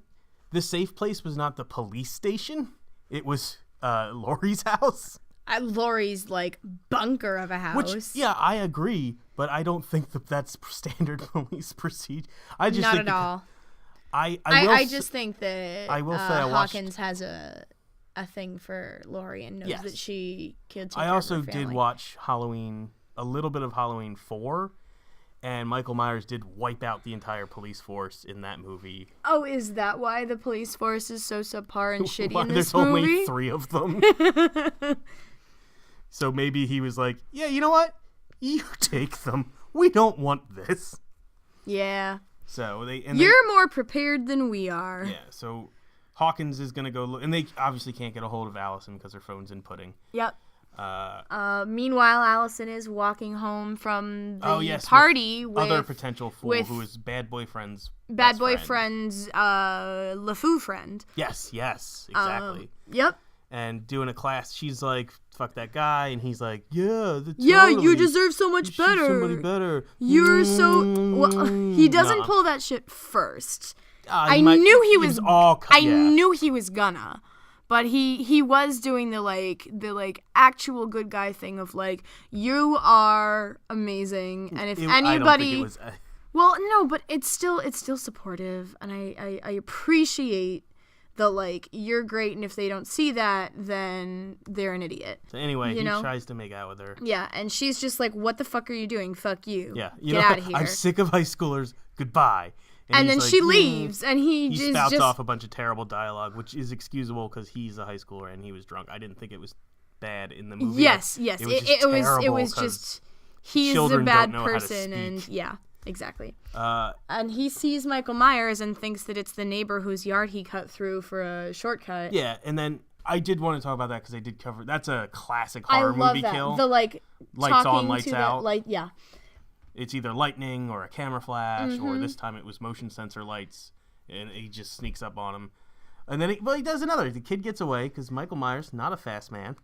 The safe place was not the police station. It was Laurie's house. Laurie's, like, bunker of a house. Which, yeah, I agree, but I don't think that's standard police procedure. Not at all. I just think that I will say Hawkins has a thing for Laurie and knows that she could take care of her also family. did watch a little bit of Halloween 4, and Micheal Myers did wipe out the entire police force in that movie. Oh, is that why the police force is so subpar and shitty in this There's movie? only 3 of them. So maybe he was like, yeah, you know what? You take them. We don't want this. Yeah. So you're more prepared than we are. Yeah, so Hawkins is going to go look, and they obviously can't get a hold of Allison because her phone's inputting. Yep. Meanwhile, Allison is walking home from the party with other potential fool who is bad boyfriend's LeFou friend. Yes, exactly. Yep. And doing a class, she's like, "Fuck that guy," and he's like, "Yeah, you deserve so much better. Somebody better. You're so well." He doesn't pull that shit first. I knew he was gonna, but he was doing the actual good guy thing of like, you are amazing, and if anybody. Well, no, but it's still supportive, and I appreciate the, like, you're great, and if they don't see that, then they're an idiot. So anyway, he tries to make out with her. Yeah, and she's just like, what the fuck are you doing? Fuck you. Yeah. Get out of here. I'm sick of high schoolers. Goodbye. And then she leaves, and he spouts off a bunch of terrible dialogue, which is excusable because he's a high schooler and he was drunk. I didn't think it was bad in the movie. Yes. It was just he's a bad person, and yeah. Exactly. And he sees Micheal Myers and thinks that it's the neighbor whose yard he cut through for a shortcut. Yeah, and then I did want to talk about that because I did cover. That's a classic horror movie kill. The like lights on, lights out. Yeah. It's either lightning or a camera flash, or this time it was motion sensor lights, and he just sneaks up on him. And then he does another. The kid gets away because Micheal Myers, not a fast man,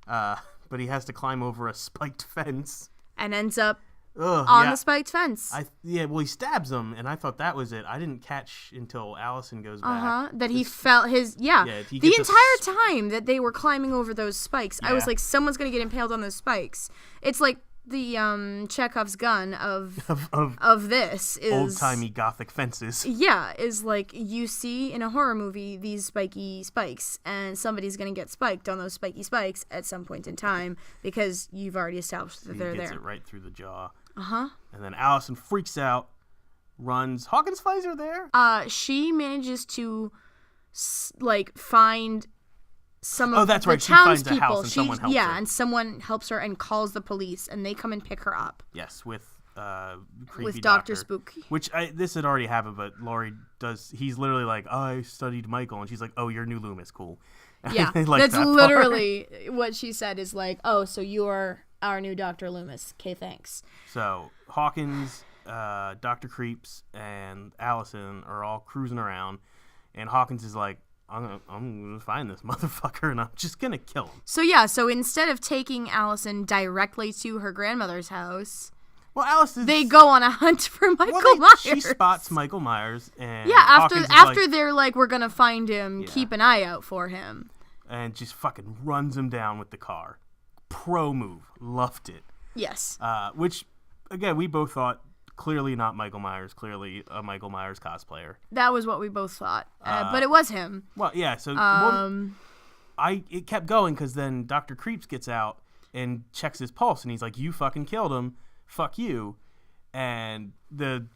but he has to climb over a spiked fence and ends up on the spiked fence. He stabs him, and I thought that was it. I didn't catch until Allison goes back. That he felt his, the entire time that they were climbing over those spikes, I was like, someone's going to get impaled on those spikes. It's like the Chekhov's gun of this is old-timey gothic fences. Yeah, is like you see in a horror movie these spiky spikes, and somebody's going to get spiked on those spiky spikes at some point in time because you've already established that they're there. He gets it right through the jaw. Uh-huh. And then Allison freaks out, runs. Hawkins finds her there. She manages to find some of that's the right. She finds a townspeople. house and someone helps her. Yeah, and someone helps her and calls the police, and they come and pick her up. Yes, with creepy Dr. Spook. Which this had already happened, but Laurie does. He's literally like, I studied Michael, and she's like, oh, you're new Loomis, cool. Yeah, that's literally what she said. Is like, oh, so you are our new Dr. Loomis. Okay, thanks. So Hawkins, Dr. Creeps, and Allison are all cruising around, and Hawkins is like, I'm gonna find this motherfucker, and I'm just gonna kill him. So instead of taking Allison directly to her grandmother's house, they go on a hunt for Micheal Myers. She spots Micheal Myers, and after they're like, we're gonna find him, keep an eye out for him, and just fucking runs him down with the car. Pro move, loved it. Yes. Which again, we both thought. Clearly not Micheal Myers. Clearly a Micheal Myers cosplayer. That was what we both thought, but it was him. Well, yeah. So it kept going because then Dr. Creeps gets out and checks his pulse, and he's like, "You fucking killed him. Fuck you." And the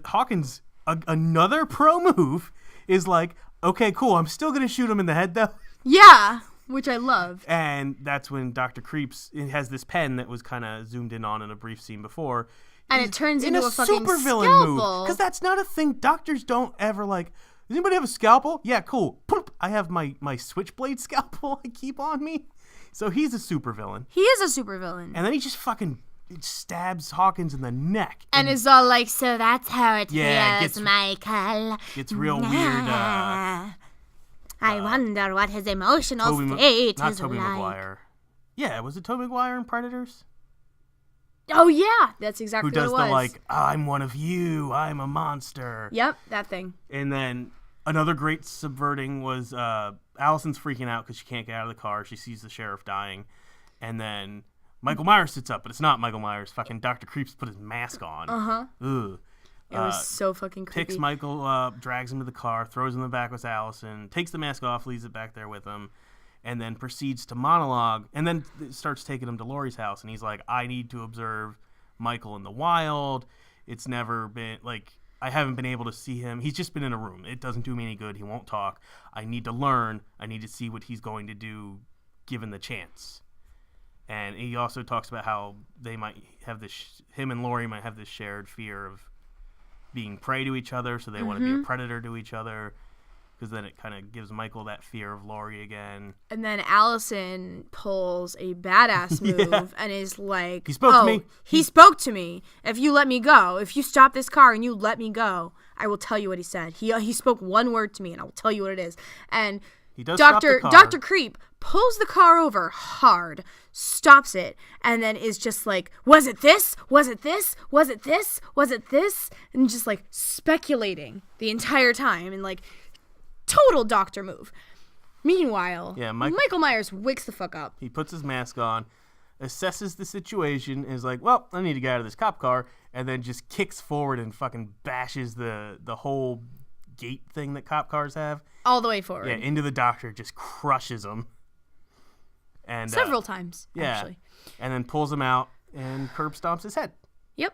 Hawkins, another pro move, is like, "Okay, cool. I'm still gonna shoot him in the head though." Yeah. Which I loved. And that's when Dr. Creeps has this pen that was kind of zoomed in on in a brief scene before. And it turns into a fucking supervillain move. Because that's not a thing. Doctors don't ever like, does anybody have a scalpel? Yeah, cool. Poop. I have my switchblade scalpel I keep on me. So he's a supervillain. He is a supervillain. And then he just fucking stabs Hawkins in the neck. And is all like, so that's how it feels, Michael. Gets real weird. I wonder what his emotional state is Tobey like. Maguire. Yeah, was it Tobey Maguire in Predators? Oh, yeah. That's exactly what it was. Who does the, I'm one of you, I'm a monster. Yep, that thing. And then another great subverting was Allison's freaking out because she can't get out of the car. She sees the sheriff dying. And then Micheal Myers sits up, but it's not Micheal Myers. Fucking Dr. Creeps put his mask on. Uh-huh. Ugh. It was so fucking creepy. Picks Michael up, drags him to the car, throws him in the back with Allison, takes the mask off, leaves it back there with him. And then proceeds to monologue, and then starts taking him to Laurie's house. And he's like, I need to observe Michael in the wild. It's never been, I haven't been able to see him. He's just been in a room. It doesn't do me any good. He won't talk. I need to learn. I need to see what he's going to do given the chance. And he also talks about how they might have this, him and Laurie might have this shared fear of being prey to each other, so they want to be a predator to each other. Because then it kind of gives Michael that fear of Laurie again. And then Allison pulls a badass move and is like, He spoke to me. He spoke to me. If you let me go, if you stop this car and you let me go, I will tell you what he said. He spoke one word to me and I will tell you what it is. And he does Dr. Creep pulls the car over hard, stops it, and then is just like, was it this? Was it this? Was it this? Was it this? And just like speculating the entire time and like, total doctor move. Meanwhile, Michael Myers wakes the fuck up. He puts his mask on. assesses the situation, and is like, well, I need to get out of this cop car, and then just kicks forward and fucking bashes the whole gate thing that cop cars have. All the way forward. Yeah, into the doctor, just crushes him. And several times, yeah, actually. And then pulls him out and curb stomps his head. Yep.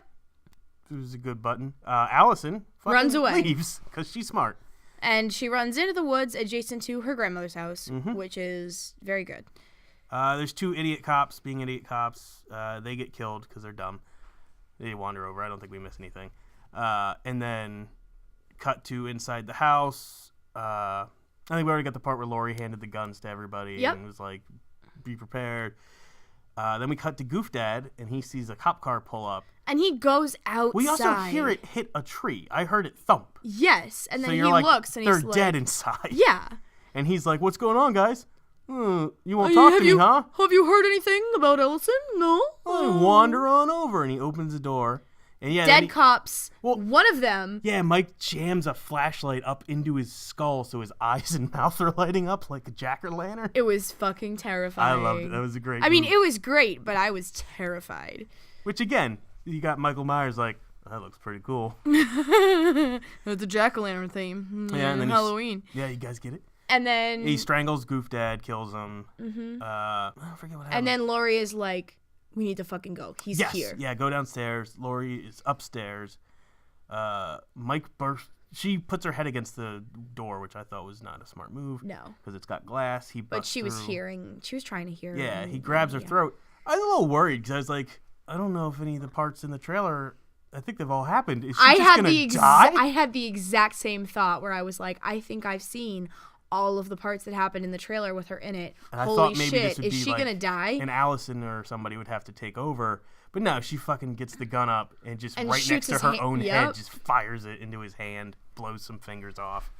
It was a good button. Allison runs away. Leaves because she's smart. And she runs into the woods adjacent to her grandmother's house, which is very good. There's 2 idiot cops being idiot cops. They get killed because they're dumb. They wander over. I don't think we miss anything. And then cut to inside the house. I think we already got the part where Laurie handed the guns to everybody and was like, be prepared. Then we cut to Goof Dad, and he sees a cop car pull up. And he goes outside. We also hear it hit a tree. I heard it thump. Yes, and then so he like, looks, and he's they're like... dead inside. Yeah. And he's like, what's going on, guys? You won't talk to me, huh? Have you heard anything about Ellison? No? Wander on over. And he opens the door. And yeah, dead cops. Well, one of them. Yeah, Mike jams a flashlight up into his skull so his eyes and mouth are lighting up like a jack-o'-lantern. It was fucking terrifying. I loved it. That was a great I mean, movie. it was great, but I was terrified. Which, again, you got Michael Myers like, that looks pretty cool. It's a jack-o'-lantern theme. Yeah, and then Halloween. Yeah, you guys get it? And then... He strangles Goof Dad, kills him. I forget what happened. And then Laurie is like... We need to fucking go. He's here. Yeah, go downstairs. Laurie is upstairs. Mike bursts. She puts her head against the door, which I thought was not a smart move. No. Because it's got glass. He But she was through. hearing. She was trying to hear. Yeah, he grabs her throat. I was a little worried because I was like, I don't know if any of the parts in the trailer, I think they've all happened. Is she just going to die? I had the exact same thought where I was like, I think I've seen all of the parts that happened in the trailer with her in it. And I Holy thought maybe shit, this would is be she like, gonna die? And Allison or somebody would have to take over. But no, she fucking gets the gun up and just right next to her own head, just fires it into his hand, blows some fingers off.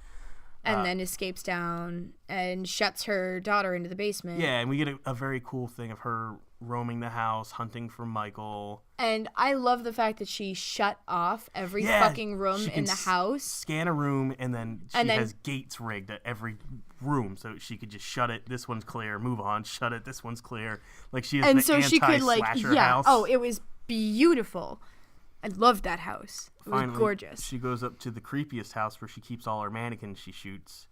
And then escapes down and shuts her daughter into the basement. Yeah, and we get a very cool thing of her roaming the house, hunting for Michael. And I love the fact that she shut off every fucking room in the house. Scan a room, and then she has gates rigged at every room, so she could just shut it. This one's clear. Move on. Shut it. This one's clear. Like she has and the so she could house. Oh, it was beautiful. I loved that house. It was gorgeous. She goes up to the creepiest house where she keeps all her mannequins she shoots,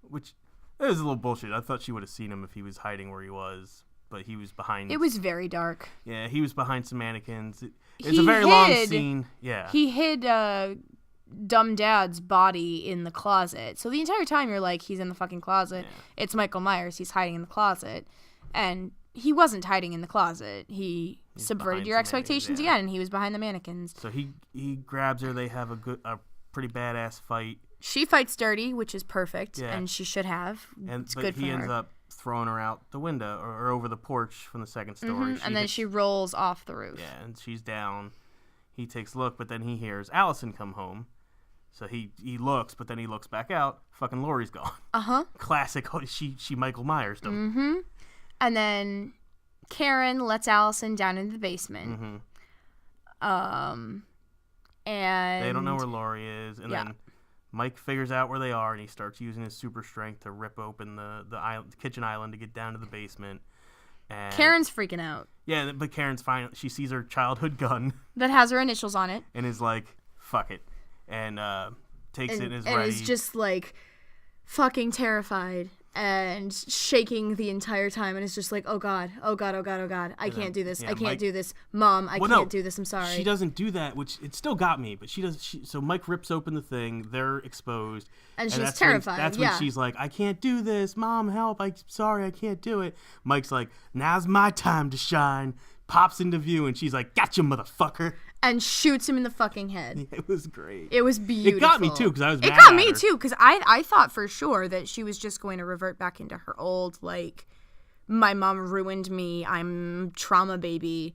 which it was a little bullshit. I thought she would have seen him if he was hiding where he was. But he was behind. It was very dark. Yeah, he was behind some mannequins. It's a very long scene. Yeah. He hid Dumb Dad's body in the closet. So the entire time you're like, he's in the fucking closet. Yeah. It's Michael Myers. He's hiding in the closet. And he wasn't hiding in the closet. He's subverted your expectations again, and he was behind the mannequins. So he grabs her. They have a pretty badass fight. She fights dirty, which is perfect, and she should have. It's good for her. But he ends up throwing her out the window or over the porch from the second story. And then she rolls off the roof. Yeah, and she's down. He takes a look, but then he hears Allison come home. So he looks, but then he looks back out. Fucking Laurie's gone. Uh-huh. Classic. She Michael Myers him. Mm-hmm. And then Karen lets Allison down into the basement. Mm-hmm. And they don't know where Laurie is, and then Mike figures out where they are, and he starts using his super strength to rip open the kitchen island to get down to the basement. And Karen's freaking out. Yeah, but Karen's fine. She sees her childhood gun that has her initials on it, and is like, "Fuck it," and takes it and is ready. And is just like fucking terrified and shaking the entire time, and it's just like, oh god, oh god, oh god, oh god, I can't do this, I can't do this, Mom, I can't do this, I'm sorry. She doesn't do that, which it still got me, but she does. So Mike rips open the thing, they're exposed, and she's terrified. That's when she's like, I can't do this, Mom, help, I'm sorry, I can't do it. Mike's like, now's my time to shine, pops into view, and she's like, gotcha, motherfucker. And shoots him in the fucking head. It was great. It was beautiful. It got me too, because I was mad at her. It got me her. too, because I thought for sure that she was just going to revert back into her old, like, my mom ruined me, I'm trauma baby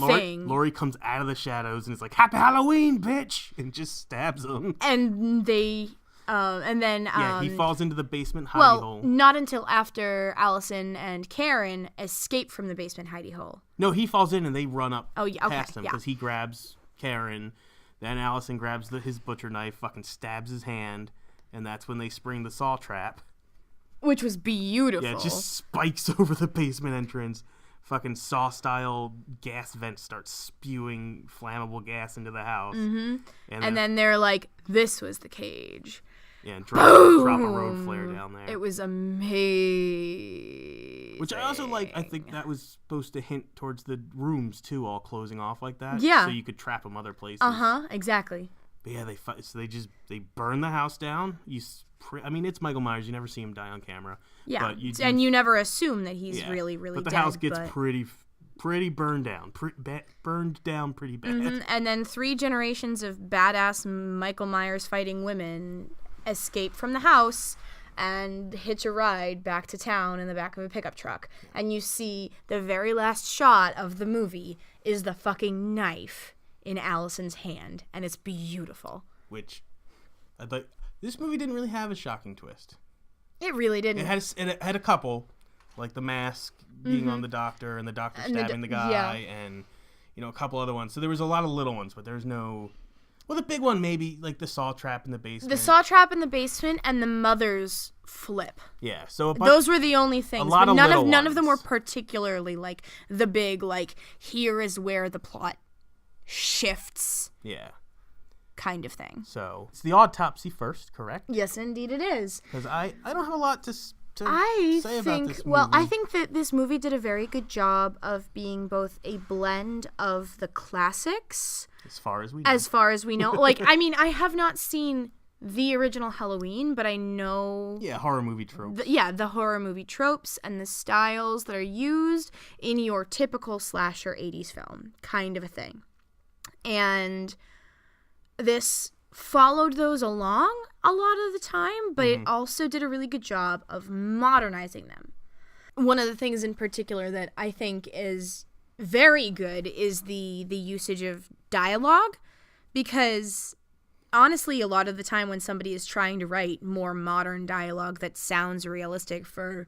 thing. Laurie comes out of the shadows and is like, Happy Halloween, bitch! And just stabs him. And they... and then he falls into the basement hidey hole. Well, not until after Allison and Karen escape from the basement hidey hole. No, he falls in and they run up past him because he grabs Karen. Then Allison grabs his butcher knife, fucking stabs his hand, and that's when they spring the saw trap, which was beautiful. Yeah, it just spikes over the basement entrance. fucking Saw-style gas vent starts spewing flammable gas into the house. Mm-hmm. And then they're like, this was the cage. Yeah, and drop a road flare down there. It was amazing. Which I also like. I think that was supposed to hint towards the rooms, too, all closing off like that. Yeah. So you could trap them other places. Exactly. But yeah, they burn the house down. I mean, it's Michael Myers. You never see him die on camera. Yeah, but you never assume that he's really, really dead. But the house gets pretty burned down. Burned down pretty bad. Mm-hmm. And then 3 generations of badass Michael Myers fighting women escape from the house and hitch a ride back to town in the back of a pickup truck. And you see the very last shot of the movie is the fucking knife in Allison's hand, and it's beautiful. Which, this movie didn't really have a shocking twist. It really didn't. It had a couple, like the mask being on the doctor and the doctor stabbing the guy, and a couple other ones. So there was a lot of little ones, but there's no. Well, the big one maybe like the saw trap in the basement. The saw trap in the basement and the mother's flip. Yeah, so those were the only things. But none of them were particularly like the big like here is where the plot shifts. Yeah. Kind of thing. So it's the autopsy first, correct? Yes, indeed it is. Because I don't have a lot to say about this movie. Well, I think that this movie did a very good job of being both a blend of the classics. As far as we know. Like, I mean, I have not seen the original Halloween, but I know... Yeah, horror movie tropes. The horror movie tropes and the styles that are used in your typical slasher 80s film kind of a thing. And this followed those along a lot of the time, but it also did a really good job of modernizing them. One of the things in particular that I think is very good is the usage of dialogue, because honestly, a lot of the time when somebody is trying to write more modern dialogue that sounds realistic for,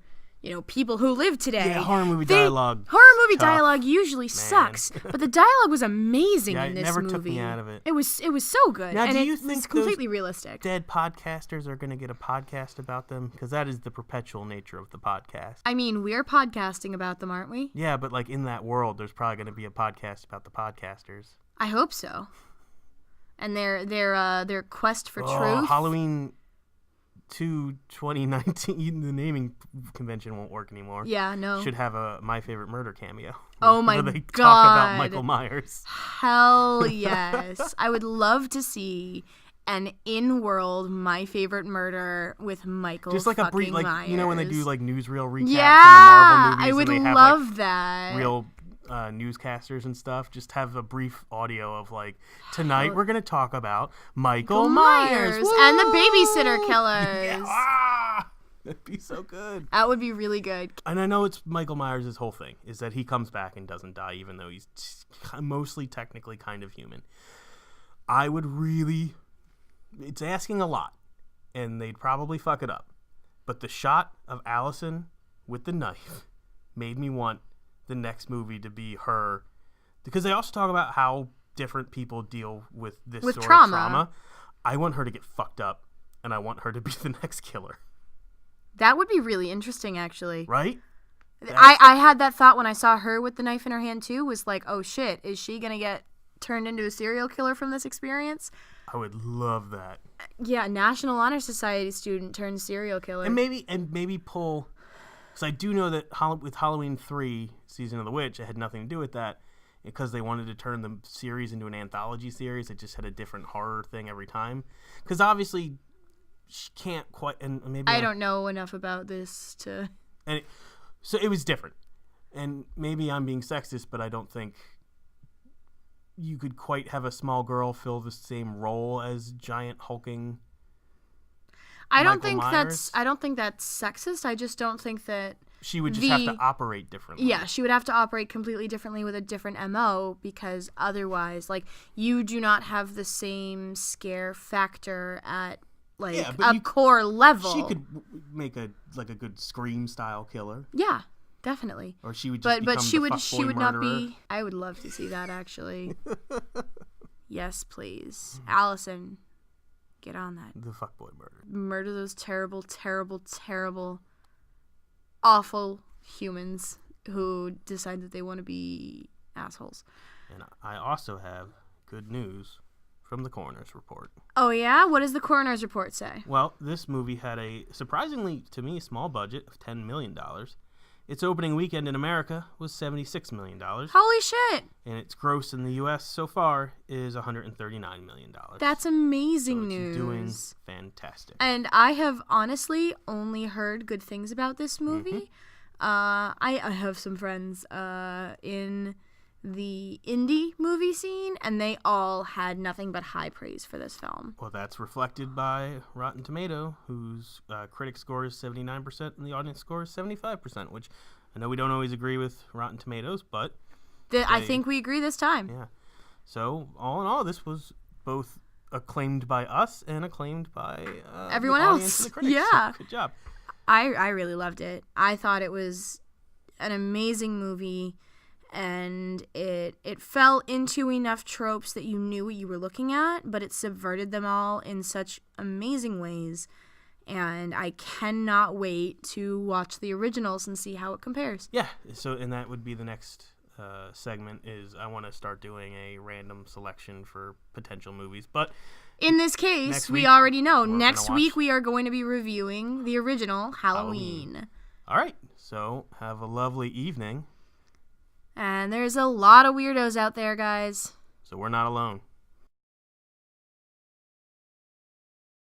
people who live today. Yeah, horror movie dialogue usually sucks, but the dialogue was amazing in this movie. It never took me out of it. It was so good, now, and do you it think was completely realistic. Dead podcasters are going to get a podcast about them? Because that is the perpetual nature of the podcast. I mean, we're podcasting about them, aren't we? Yeah, but like in that world, there's probably going to be a podcast about the podcasters. I hope so. And their quest for truth. Halloween 2019, the naming convention won't work anymore. Yeah, no. Should have a My Favorite Murder cameo. Oh my where they God. talk about Michael Myers. Hell yes. I would love to see an in-world My Favorite Murder with Michael just like a brief, like Myers. When they do like newsreel recaps yeah, in the Marvel movies. I would and they have, love that. Real newscasters and stuff. Just have a brief audio of like, tonight we're gonna talk about Michael Myers and the babysitter killers. Yeah. That'd be so good. That would be really good. And I know it's Michael Myers' whole thing is that he comes back and doesn't die, even though he's mostly technically kind of human. I would really... It's asking a lot, and they'd probably fuck it up. But the shot of Allison with the knife made me want the next movie to be her. Because they also talk about how different people deal with this sort of trauma. I want her to get fucked up, and I want her to be the next killer. That would be really interesting, actually. Right? I had that thought when I saw her with the knife in her hand, too, was like, oh, shit, is she going to get turned into a serial killer from this experience? I would love that. Yeah, National Honor Society student turned serial killer. And maybe pull... Because I do know that with Halloween 3, Season of the Witch, it had nothing to do with that. Because they wanted to turn the series into an anthology series. It just had a different horror thing every time. Because obviously... She can't quite, and maybe I don't know enough about this to. So it was different, and maybe I'm being sexist, but I don't think you could quite have a small girl fill the same role as giant hulking. I don't think Myers. that's sexist. I just don't think that she would just have to operate differently. Yeah, she would have to operate completely differently with a different MO, because otherwise, like, you do not have the same scare factor at. Like a core level. She could make a good Scream style killer. Yeah, definitely. Or she would just become she the would fuckboy not murderer. be. I would love to see that, actually. Yes, please. Allison, get on that. The fuckboy murderer. Murder those terrible, terrible, terrible, awful humans who decide that they want to be assholes. And I also have good news from the coroner's report. Oh, yeah? What does the coroner's report say? Well, this movie had a surprisingly, to me, small budget of $10 million. Its opening weekend in America was $76 million. Holy shit! And its gross in the U.S. so far is $139 million. That's amazing so news. It's doing fantastic. And I have honestly only heard good things about this movie. I have some friends in the indie movie scene, and they all had nothing but high praise for this film. Well, that's reflected by Rotten Tomato, whose critic score is 79% and the audience score is 75%, which I know we don't always agree with Rotten Tomatoes, but... I think we agree this time. Yeah. So, all in all, this was both acclaimed by us and acclaimed by everyone the audience else. and the critics. Yeah. So, good job. I really loved it. I thought it was an amazing movie. And it fell into enough tropes that you knew what you were looking at, but it subverted them all in such amazing ways. And I cannot wait to watch the originals and see how it compares. Yeah, so and that would be the next segment is I want to start doing a random selection for potential movies. But in this case, we already know. Next week we are going to be reviewing the original Halloween. All right, so have a lovely evening. And there's a lot of weirdos out there, guys. So we're not alone.